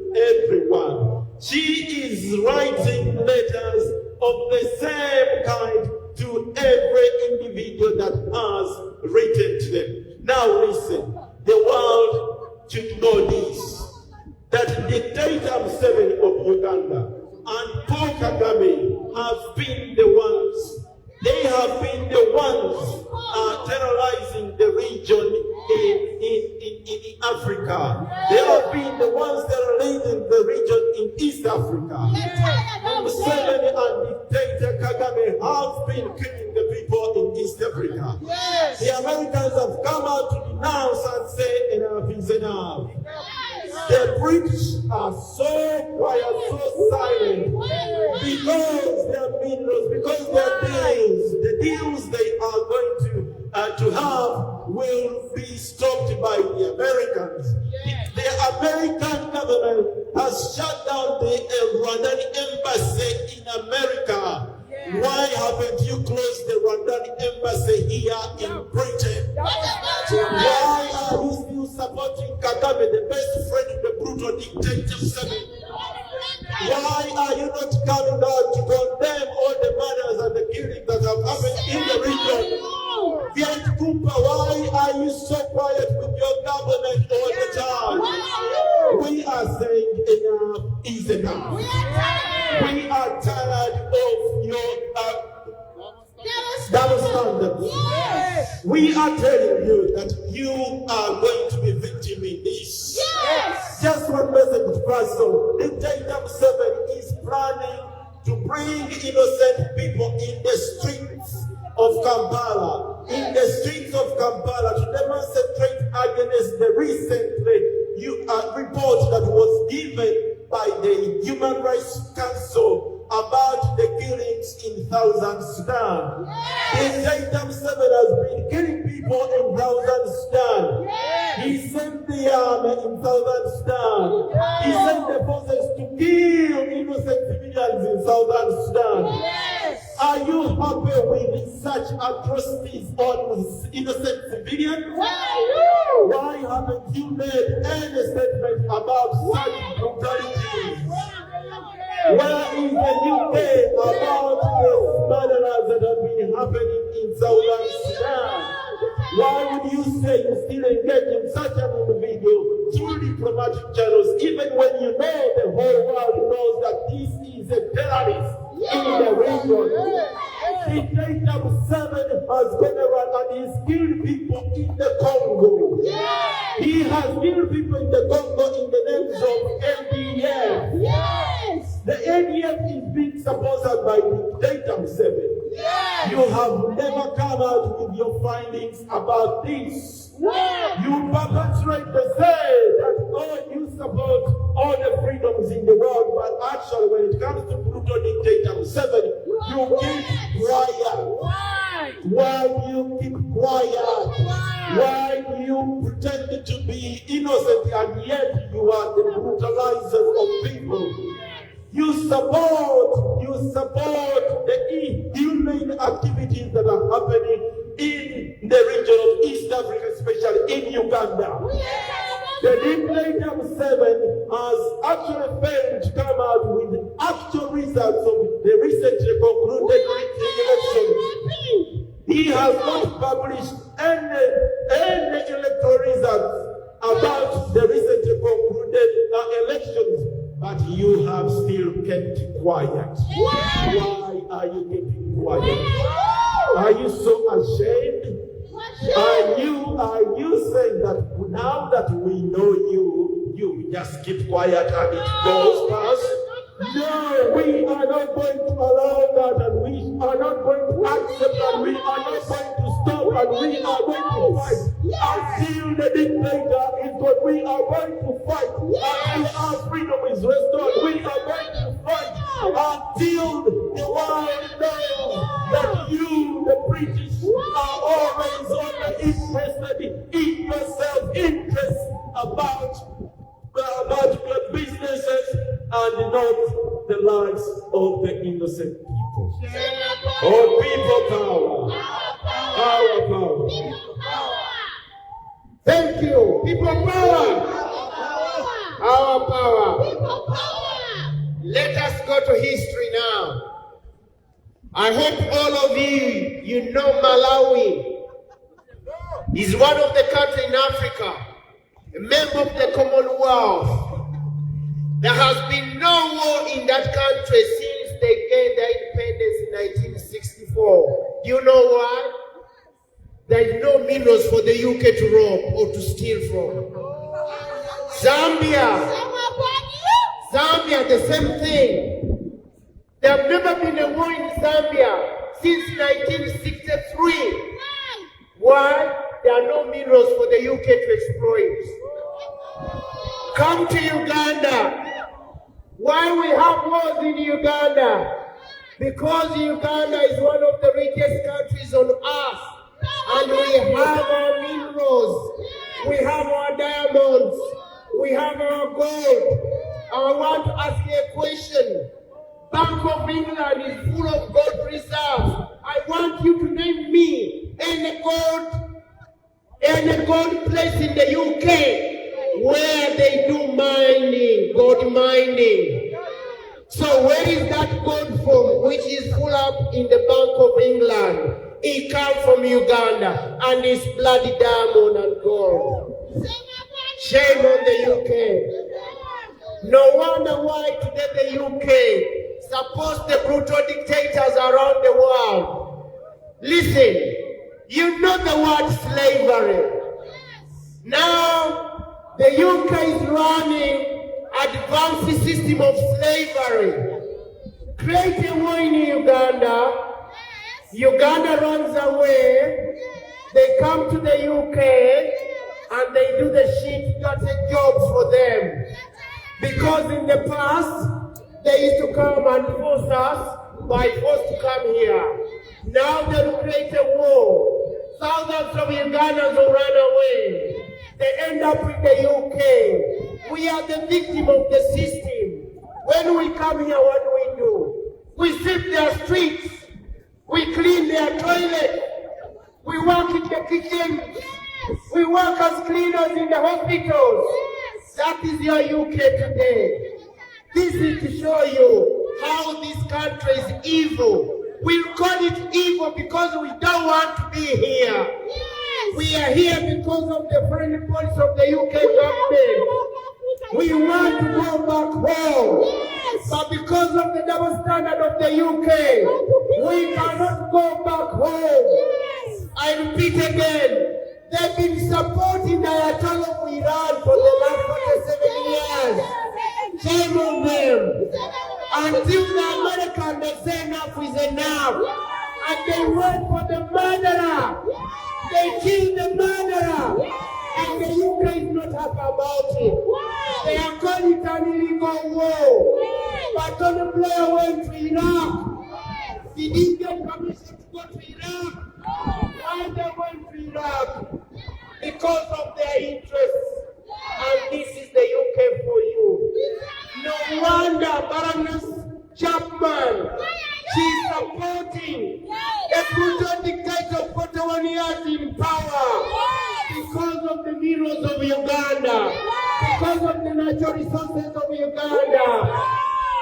everyone. She is writing letters of the same kind to every individual that has written to them. Now listen, the world should know this, that dictator Museveni of Uganda and Paul Kagame have been the ones, they have been the ones terrorizing the region in Africa. They have been the ones that are leading the region in East Africa. Museveni and dictator Kagame have been killing the people in East Africa. Yes. The Americans have come out to denounce and say enough is enough. The British are so quiet, so silent, because they are minerals, because they are deals. The deals they are going to have will be stopped by the Americans. The American government has shut down the Rwandan embassy in America. Why haven't you closed the Rwandan embassy here in Britain? Why are you still supporting Kagame, the best friend of the brutal dictator Museveni? Why are you not coming out to condemn all the murders and the killings that have happened in the region? Viet Cooper, why are you so quiet with your government all the time? We are saying enough is enough. We are tired of your double standards. Yes. We are telling you that you are going to be victim in this. Yes. Just one message, Pastor. Dictator Museveni is planning to bring innocent people in the streets of Kampala, to demonstrate against the recent report that was given by the Human Rights Council about the killings in Southern Sudan. Dictator Museveni has been killing people in Southern Sudan. He sent the army in Southern Sudan. He sent the forces to kill innocent civilians in Southern Sudan. Are you happy with such atrocities on innocent civilians? Why haven't you made any statement about such brutalities? Where is the UK about the murders that have been happening in Southern Sudan? Why would you say you still engage in such an individual through diplomatic channels, even when you know the whole world knows that this is a terrorist in the region? Dictator Museveni has gone around and he's killed people in the Congo. He has killed people in the Congo in the names of ADF. The ADF is being sponsored by Dictator Museveni. You have never come out with your findings about this. You perpetrate the say that you support all the freedoms in the world, but actually when it comes to brutal dictator Museveni, you keep quiet. Why do you keep quiet? Why do you pretend to be innocent and yet you are the brutalizers of people? You support the inhumane activities that are happening in the region of East Africa, especially in Uganda. The dictator Museveni has actually failed to come out with actual results of the recently concluded election. He has not published any electoral results about the recently concluded elections. But you have still kept quiet. Why are you keeping quiet? Are you so ashamed? Are you saying that now that we know you just keep quiet and it goes past? No, we are not going to allow that, and we are not going to accept that. We are not going to stop, and we are going to fight until the dictator is what we are going to fight. Until our freedom is restored, we are going to fight until the world knows that you, the British, are always only interested in your self-interest about businesses and not the lives of the innocent people. Oh, people power. Thank you. People power. Our power. Let us go to history now. I hope all of you know Malawi is one of the countries in Africa, a member of the Commonwealth. There has been no war in that country since they gained their independence in 1964. Do you know why? there is no minerals for the UK to rob or to steal from. Zambia, the same thing. There have never been a war in Zambia since 1963. Why? There are no minerals for the UK to exploit. Come to Uganda. Why we have wars in Uganda? Because Uganda is one of the richest countries on earth. And we have our minerals. We have our diamonds. We have our gold. I want to ask you a question. Bank of England is full of gold reserves. I want you to name me any gold place in the UK where they do mining, gold mining. So where is that gold from, which is full up in the Bank of England? It comes from Uganda, and it's bloody diamond and gold. Shame on the UK. No wonder why today the UK supports the brutal dictators around the world. Listen, you know the word slavery. Now, the UK is running advanced system of slavery. Create a war in Uganda. Uganda runs away. They come to the UK and they do the shit dirty jobs for them. Because in the past, they used to come and force us by force to come here. Now they'll create a war. Thousands of Ugandans will run away. They end up in the UK. We are the victim of the system. When we come here, what do? We sweep their streets. We clean their toilets. We work in the kitchen. We work as cleaners in the hospitals. That is your UK today. This is to show you how this country is evil. We call it evil because we don't want to be here. We are here because of the foreign policy of the UK government. We want to go back home. But because of the double standard of the UK, we cannot go back home. I repeat again, they've been supporting the Ayatollah of Iran for the last 47 years. Shame on them. Until the Americans they say enough is enough. And they wait for the murderer. They kill the murderer. And the UK is not happy about it. They are calling it an illegal war. But Tony Blair went to Iraq. He didn't get permission to go to Iraq. Why they went to Iraq? Because of their interests. And this is the UK for you. No wonder Baroness Chapman, she's supporting a brutal dictator for 21 years in power. Because of the minerals of Uganda. Because of the natural resources of Uganda.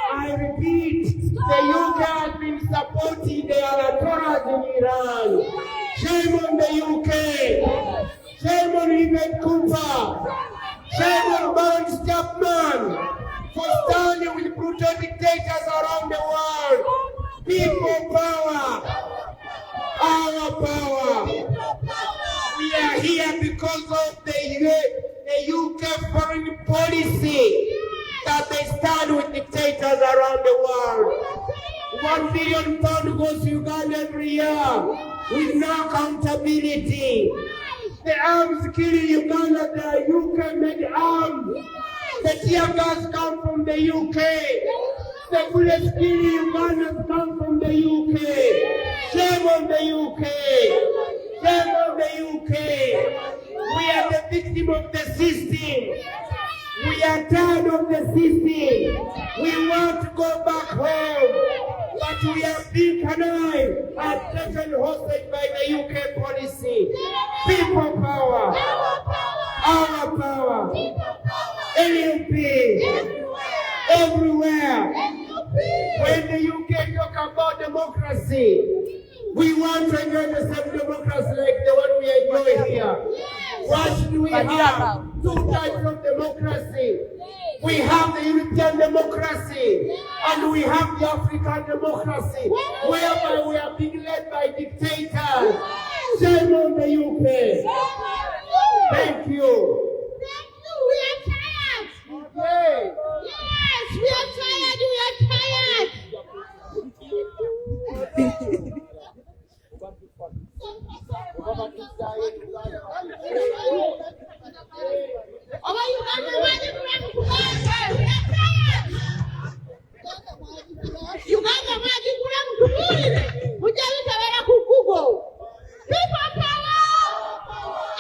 I repeat, the UK has been supporting the Ayatollahs in Iran. Shame on the UK. Shame on Yvette Cooper. Shame on Baron Chapman for standing with brutal dictators around the world. People power. Our power. We are here because of the UK foreign policy that they stand with dictators around the world. £1 billion goes to Uganda every year with no accountability. The arms killing Uganda, the UK made arms. The tear gas come from the UK. The bullets killing Ugandans come from the UK. Shame on the UK. Shame on the UK. We are the victim of the system. We are tired of the system. We want to go back home. But we are being connived and taken hostage by the UK policy. People power. Our power. LUP. Everywhere. When the UK talk about democracy, we want to enjoy the same democracy like the one we enjoy here. Why should we have two types of democracy? We have the European democracy, and we have the African democracy, whereby we are being led by dictators. Shame on the UK. Thank you. Thank you. We are tired. Okay. Yes, we are tired. We are tired. Uganda maji kula mtumulire. Mujawita wera ku Google. People power.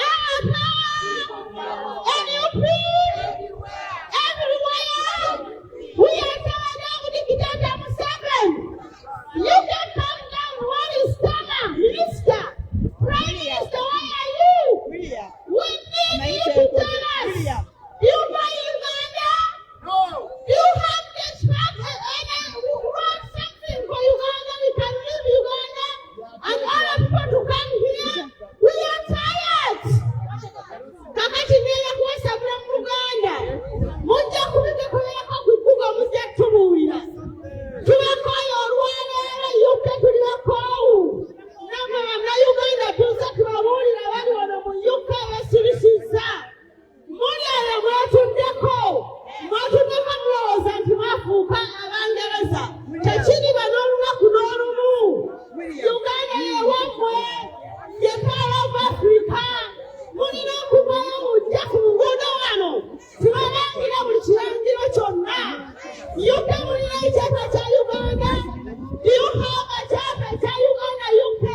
Our power. NUP. Everywhere. We are tired of the Demostrating. You can come down. What is Tama? Minister. Prime Minister, where are you? We need you to tell us. You buy Uganda? No. You have this fact and we want something for Uganda. We can leave Uganda and other people to come here. We are tired. Kakati nila kuwesa from Uganda. Munja kubike kubera kwa kukuga munja tumuwira. Tuwakoyo olwaleero yuke tuliwakowu. Nama na Uganda tuza tuwawulira wali wano mu UK besirisiza. Mulele mwatuddeko. Mwatuddeko mulowooza nti mwafuuka Abangereza. Tekiri bano olunaku n'olumu. Uganda yewammwe. Ye Power of Africa. Mulina okuvaayo mujja ku nguudo wano. Tubalangira buli kirangiro kyonna. UK mulina ekyapa kya Uganda. Do you have a kyapa kya Uganda UK?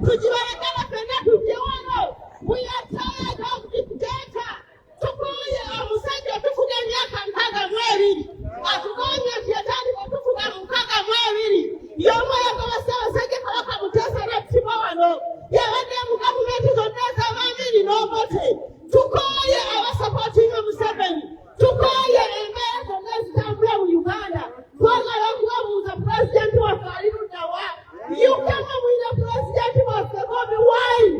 Tukibalagala ffenna tujje wano. We are tired of dictator. Tukuye omusajja tufuga emyaka 62. Atugonye kyetandika tufuga 62. Y'omu ayagala Ssaabasajja Kabaka Muteesa n'attibwa wano. Yabadde mu gavumenti zonna ez'abamiri n'obote. Tukoye abasapootinga Museveni. Tukoye embeera zonna ezitambula mu Uganda. Twagala okubabuuza pulezidenti waffe ali ludda wa? Yukama mwina pulezidenti waffe Bobi Wine.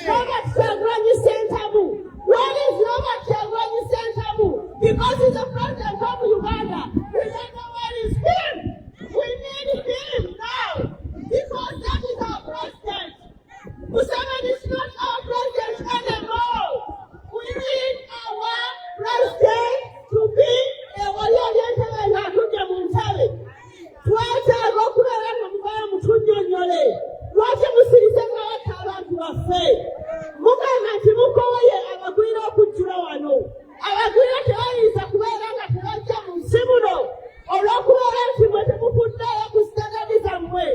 Robert Kyagulanyi Ssentamu. Where is Robert Kyagulanyi Ssentamu? Because he's the president of Uganda. We don't know where is him. We need him now. Because that is our president. Museveni is not our president anymore. We need our president to be a waliolientebe ng'atudde mu ntebe. Twetaaga okubeera nga muvaayo mutunnyonnyole. Lwaki musirise ng'abatta abantu baffe? Mugamba nti mukooye abagwira okujjula wano. Abagwira tebayinza kubeera nga tebajja mu nsi muno. Olw'okubeera nti mwe temufuddeyo ku sitandadi zammwe.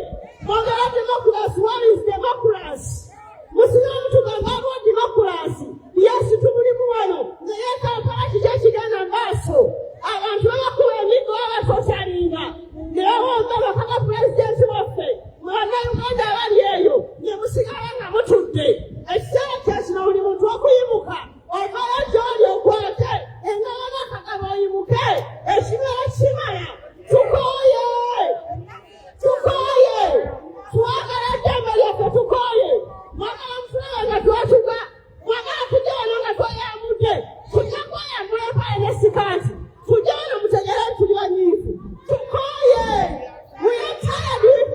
Mwagala democracy. What is democracy? Musiramu tugamba abo democracy. Yes, tumulimu wano. Naye Kampala kiki ekigenda maaso? Abantu babakuba emiggo babatotalinga. Ne bawomba bakaka pulezidenti waffe. Bannayuganda abali eyo ne musigala nga mutudde. Ekiseera kya kino buli muntu okuyimuka. Omala gy'oli okwate. Engabo n'akagabo oyimuke. Ekibeera kimala. Tukooye. Tukooye. Twagala ddembe lyaffe tukooye. Mwagala mufulaba nga twatuga. Mwagala tujja wano nga tweyambudde. Tujja kweyambula empale ne sikaati. Tujja wano mutegere tuli banyiivu. Tukooye. We are tired. We are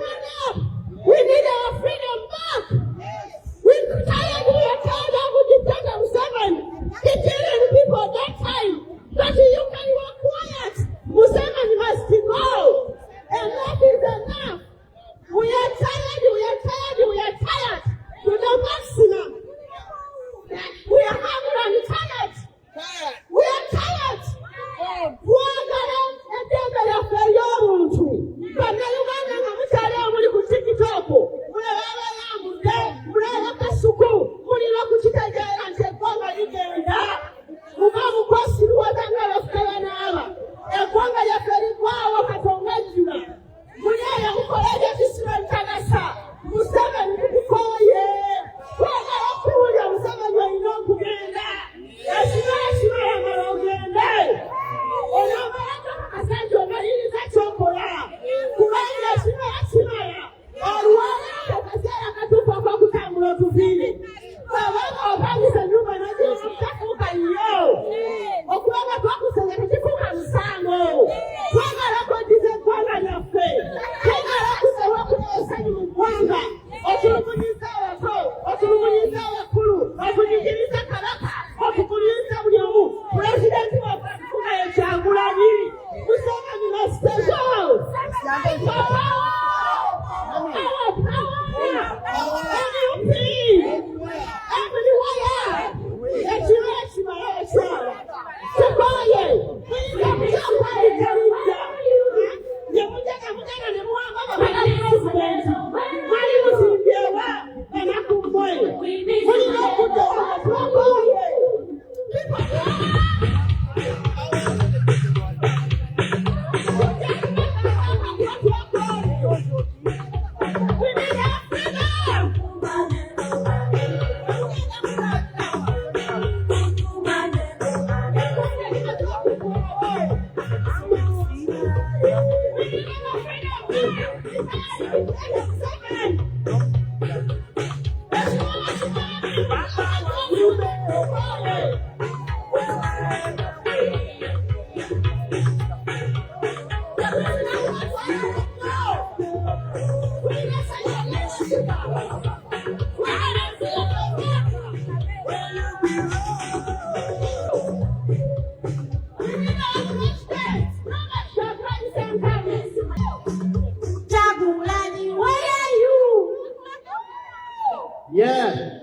Yeah.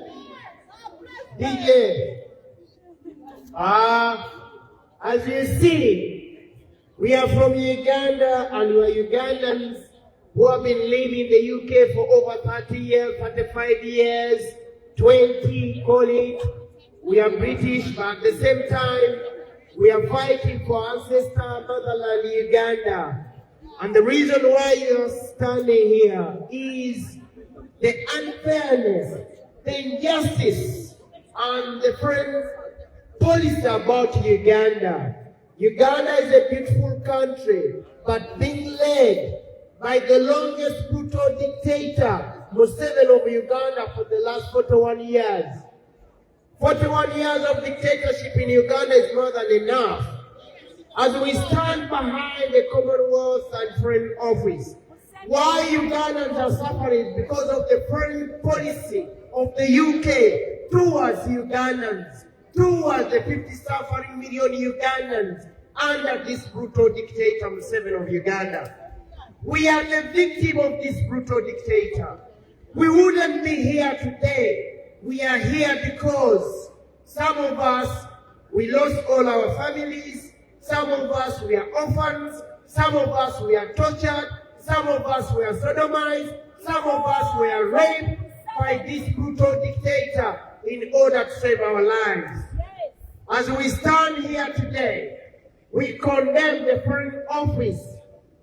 DJ. As you see, we are from Uganda and we are Ugandans who have been living in the UK for over 30 years, 35 years, 20, call it. We are British, but at the same time, we are fighting for ancestor motherland Uganda. And the reason why you're standing here is the unfairness, the injustice, and the foreign policy about Uganda. Uganda is a beautiful country, but being led by the longest brutal dictator, Museveni of Uganda, for the last 41 years. 41 years of dictatorship in Uganda is more than enough. As we stand behind the Commonwealth and Foreign Office, why Ugandans are suffering is because of the foreign policy of the UK towards Ugandans, towards the 50 suffering million Ugandans under this brutal dictator, Museveni of Uganda. We are the victim of this brutal dictator. We wouldn't be here today. We are here because some of us, we lost all our families. Some of us, we are orphans. Some of us, we are tortured. Some of us were sodomized. Some of us were raped by this brutal dictator in order to save our lives. As we stand here today, we condemn the Foreign Office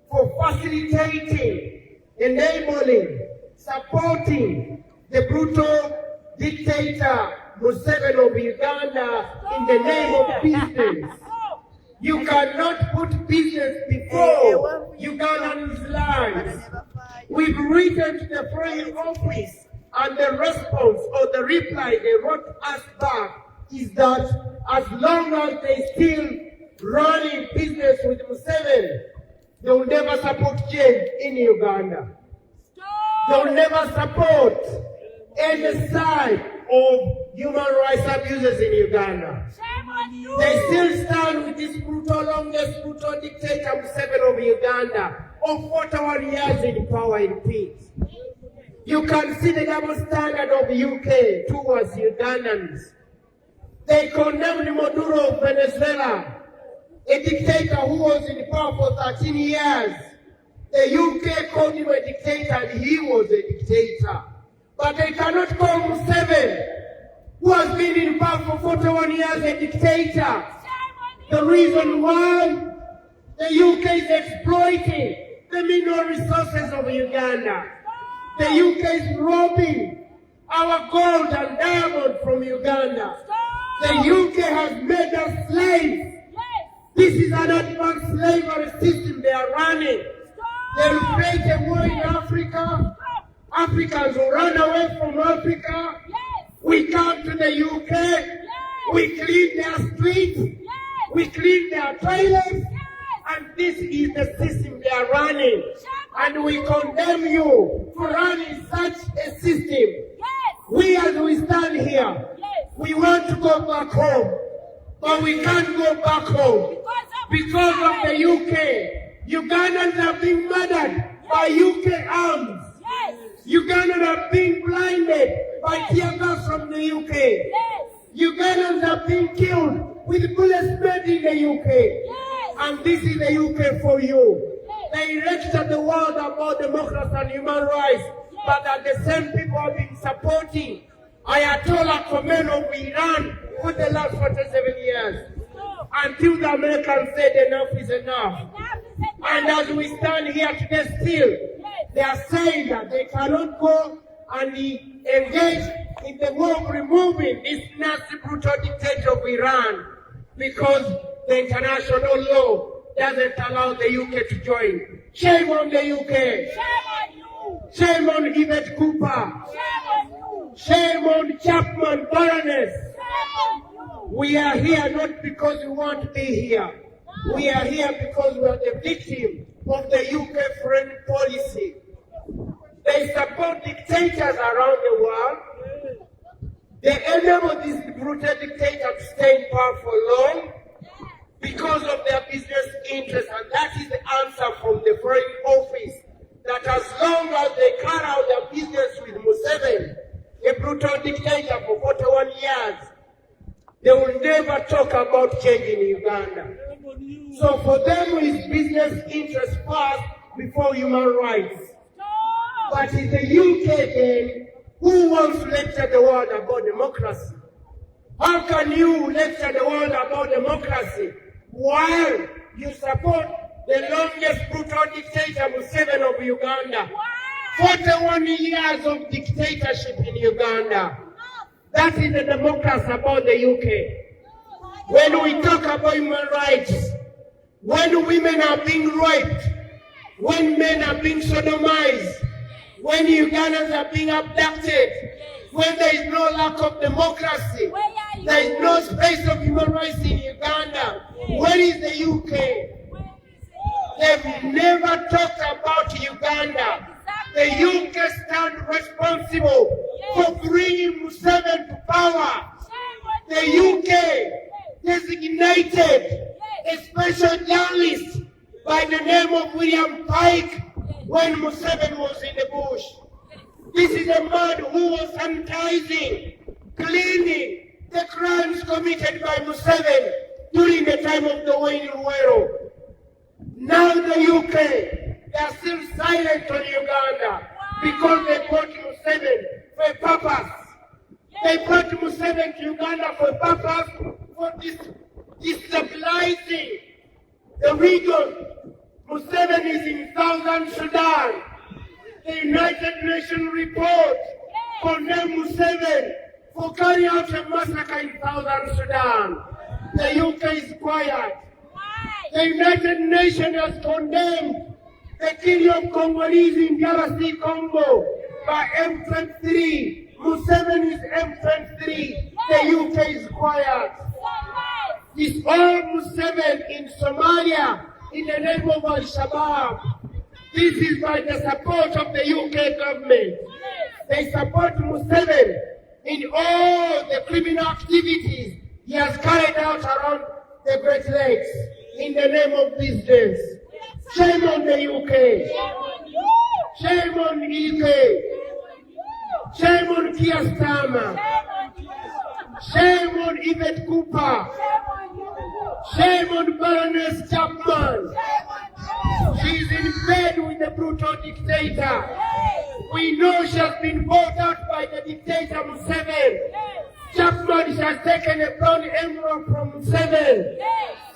for facilitating, enabling, supporting the brutal dictator Museveni of Uganda in the name of business. You cannot put business before Ugandan's lives. We've written to the Foreign Office, and the response or the reply they wrote us back is that as long as they still running business with Museveni, they will never support change in Uganda. They will never support any side of human rights abuses in Uganda. They still stand with this brutal, longest brutal dictator Museveni of Uganda of 41 years in power in peace. You can see the double standard of the UK towards Ugandans. They condemned Maduro of Venezuela, a dictator who was in power for 13 years. The UK called him a dictator and he was a dictator. But they cannot call Museveni, who has been in power for 41 years, a dictator. The reason why the UK is exploiting the mineral resources of Uganda. The UK is robbing our gold and diamond from Uganda. The UK has made us slaves. This is an advanced slavery system they are running. They will create a war in Africa. Africans will run away from Africa. We come to the UK. We clean their streets. We clean their toilets. And this is the system they are running. And we condemn you for running such a system. We, as we stand here, we want to go back home. But we can't go back home because of the UK. Ugandans are being murdered by UK arms. Ugandans are being blinded by tear gas from the UK. Ugandans are being killed with bullets made in the UK. And this is the UK for you. They lecture the world about democracy and human rights, but at the same people have been supporting Ayatollah Khomeini of Iran for the last 47 years. Until the Americans said enough is enough. And as we stand here today still, they are saying that they cannot go and engage in the war of removing this nasty brutal dictator of Iran because the international law doesn't allow the UK to join. Shame on the UK. Shame on you. Shame on Yvette Cooper. Shame on you. Shame on Chapman Baroness. Shame on you. We are here not because we want to be here. We are here because we are the victim of the UK foreign policy. They support dictators around the world. They enable this brutal dictator to stay in power for long because of their business interests, and that is the answer from the foreign office, that as long as they carry out their business with Museveni, a brutal dictator for 41 years, they will never talk about change in Uganda. So for them, it's business interests first before human rights. But in the UK then, who wants to lecture the world about democracy? How can you lecture the world about democracy while you support the longest brutal dictator, Museveni of Uganda? 41 years of dictatorship in Uganda. That is the democracy about the UK. When we talk about human rights, when women are being raped, when men are being sodomized, when Ugandans are being abducted, when there is no lack of democracy, there is no space of human rights in Uganda. Where is the UK? They've never talked about Uganda. The UK stand responsible for bringing Museveni to power. The UK designated a special journalist by the name of William Pike when Museveni was in the bush. This is a man who was sanitizing, cleaning the crimes committed by Museveni during the time of the war in Luwero. Now the UK, they are still silent on Uganda because they brought Museveni for a purpose. They brought Museveni to Uganda for a purpose for destabilizing the region. Museveni is in southern Sudan. The United Nations report condemned Museveni for carrying out a massacre in southern Sudan. The UK is quiet. The United Nations has condemned the killing of Congolese in DRC Congo by M23. Museveni is M23. The UK is quiet. It's all Museveni in Somalia in the name of Al-Shabaab. This is by the support of the UK government. They support Museveni in all the criminal activities he has carried out around the Great Lakes in the name of business. Shame on the UK. Shame on the UK. Shame on Keir Starmer. Shame on Yvette Cooper. Shame on Baroness Chapman. She's in bed with the brutal dictator. We know she has been bought out by the dictator Museveni. Chapman has taken a brown envelope from Museveni.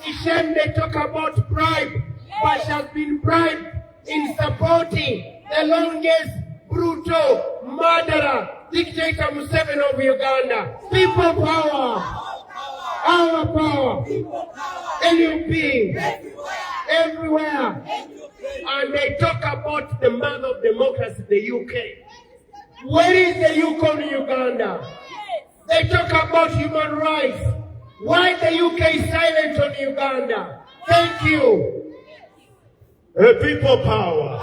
It's shame they talk about bribe, but she has been bribed in supporting the longest brutal murderer, dictator Museveni of Uganda. People power. Our power, NUP, everywhere. And they talk about the mother of democracy, the UK. Where is the UK in Uganda? They talk about human rights. Why the UK is silent on Uganda? Thank you. People power,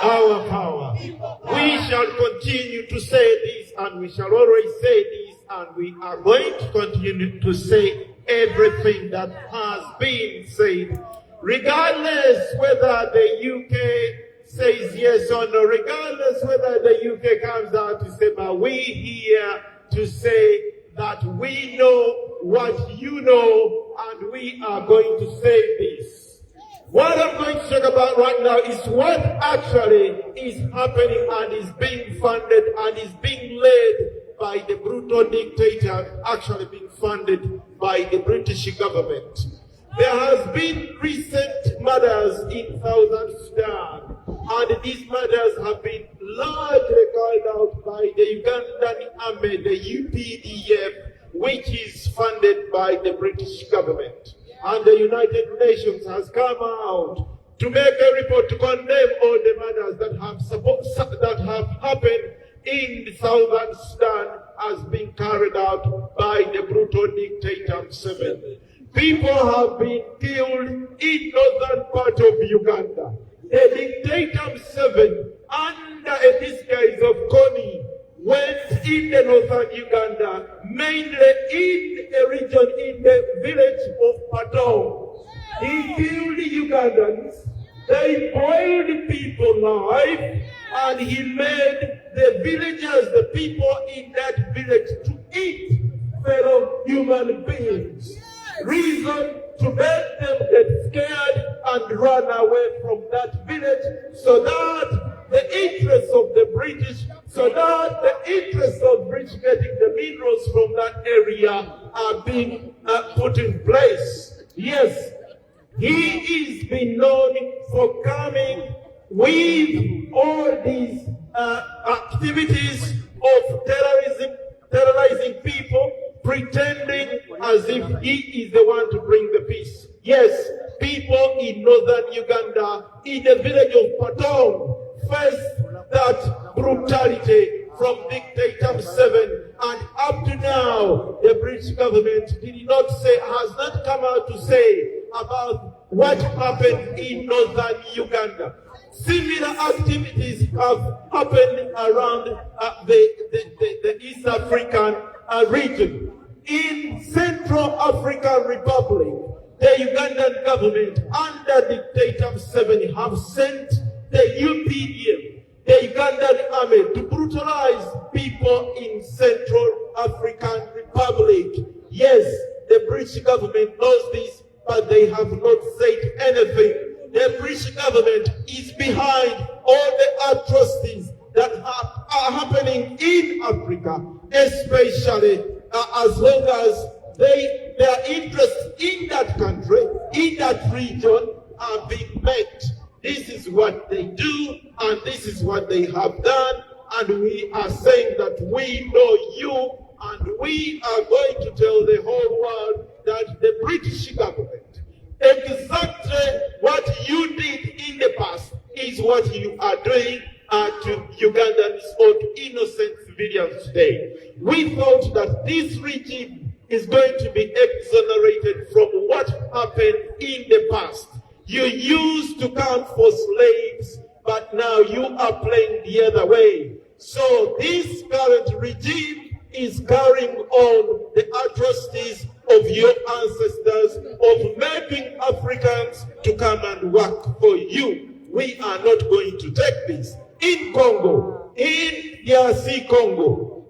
our power. We shall continue to say this, and we shall always say this, and we are going to continue to say everything that has been said, regardless whether the UK says yes or no, regardless whether the UK comes out to say, but we here to say that we know what you know, and we are going to say this. What I'm going to talk about right now is what actually is happening and is being funded and is being led by the brutal dictator, actually being funded by the British government. There has been recent murders in Southern Sudan, and these murders have been largely carried out by the Ugandan army, the UPDF, which is funded by the British government. and the United Nations has come out to make a report to condemn all the murders that have happened in southern Sudan as being carried out by the brutal dictator Museveni. People have been killed in northern part of Uganda. The dictator Museveni, under a disguise of Kony, went in the northern Uganda, mainly in a region in the village of Patong. He killed Ugandans, they boiled people alive, and he made the villagers, the people in that village, to eat fellow human beings. Reason to make them get scared and run away from that village, so that the interests of the British, getting the minerals from that area are being put in place. Yes, he is been known for coming with all these activities of terrorizing people, pretending as if he is the one to bring the peace. Yes, people in northern Uganda, in the village of Patong, faced that brutality from dictator Museveni, and up to now, the British government has not come out to say about what happened in northern Uganda. Similar activities have happened around the East African region. In Central African Republic, the Ugandan government under dictator Museveni have sent the UPDF, the Ugandan army, to brutalize people in Central African Republic. Yes, the British government knows this, but they have not said anything. The British government is behind all the atrocities that are happening in Africa, especially as long as their interests in that country, in that region, are being met. This is what they do, and this is what they have done, and we are saying that we know you, and we are going to tell the whole world that the British government, exactly what you did in the past is what you are doing to Ugandans or to innocent civilians today. We thought that this regime is going to be exonerated from what happened in the past. You used to count for slaves, but now you are playing the other way. So this current regime is carrying on the atrocities of your ancestors, of making Africans to come and work for you. We are not going to take this. In Congo, in DRC Congo,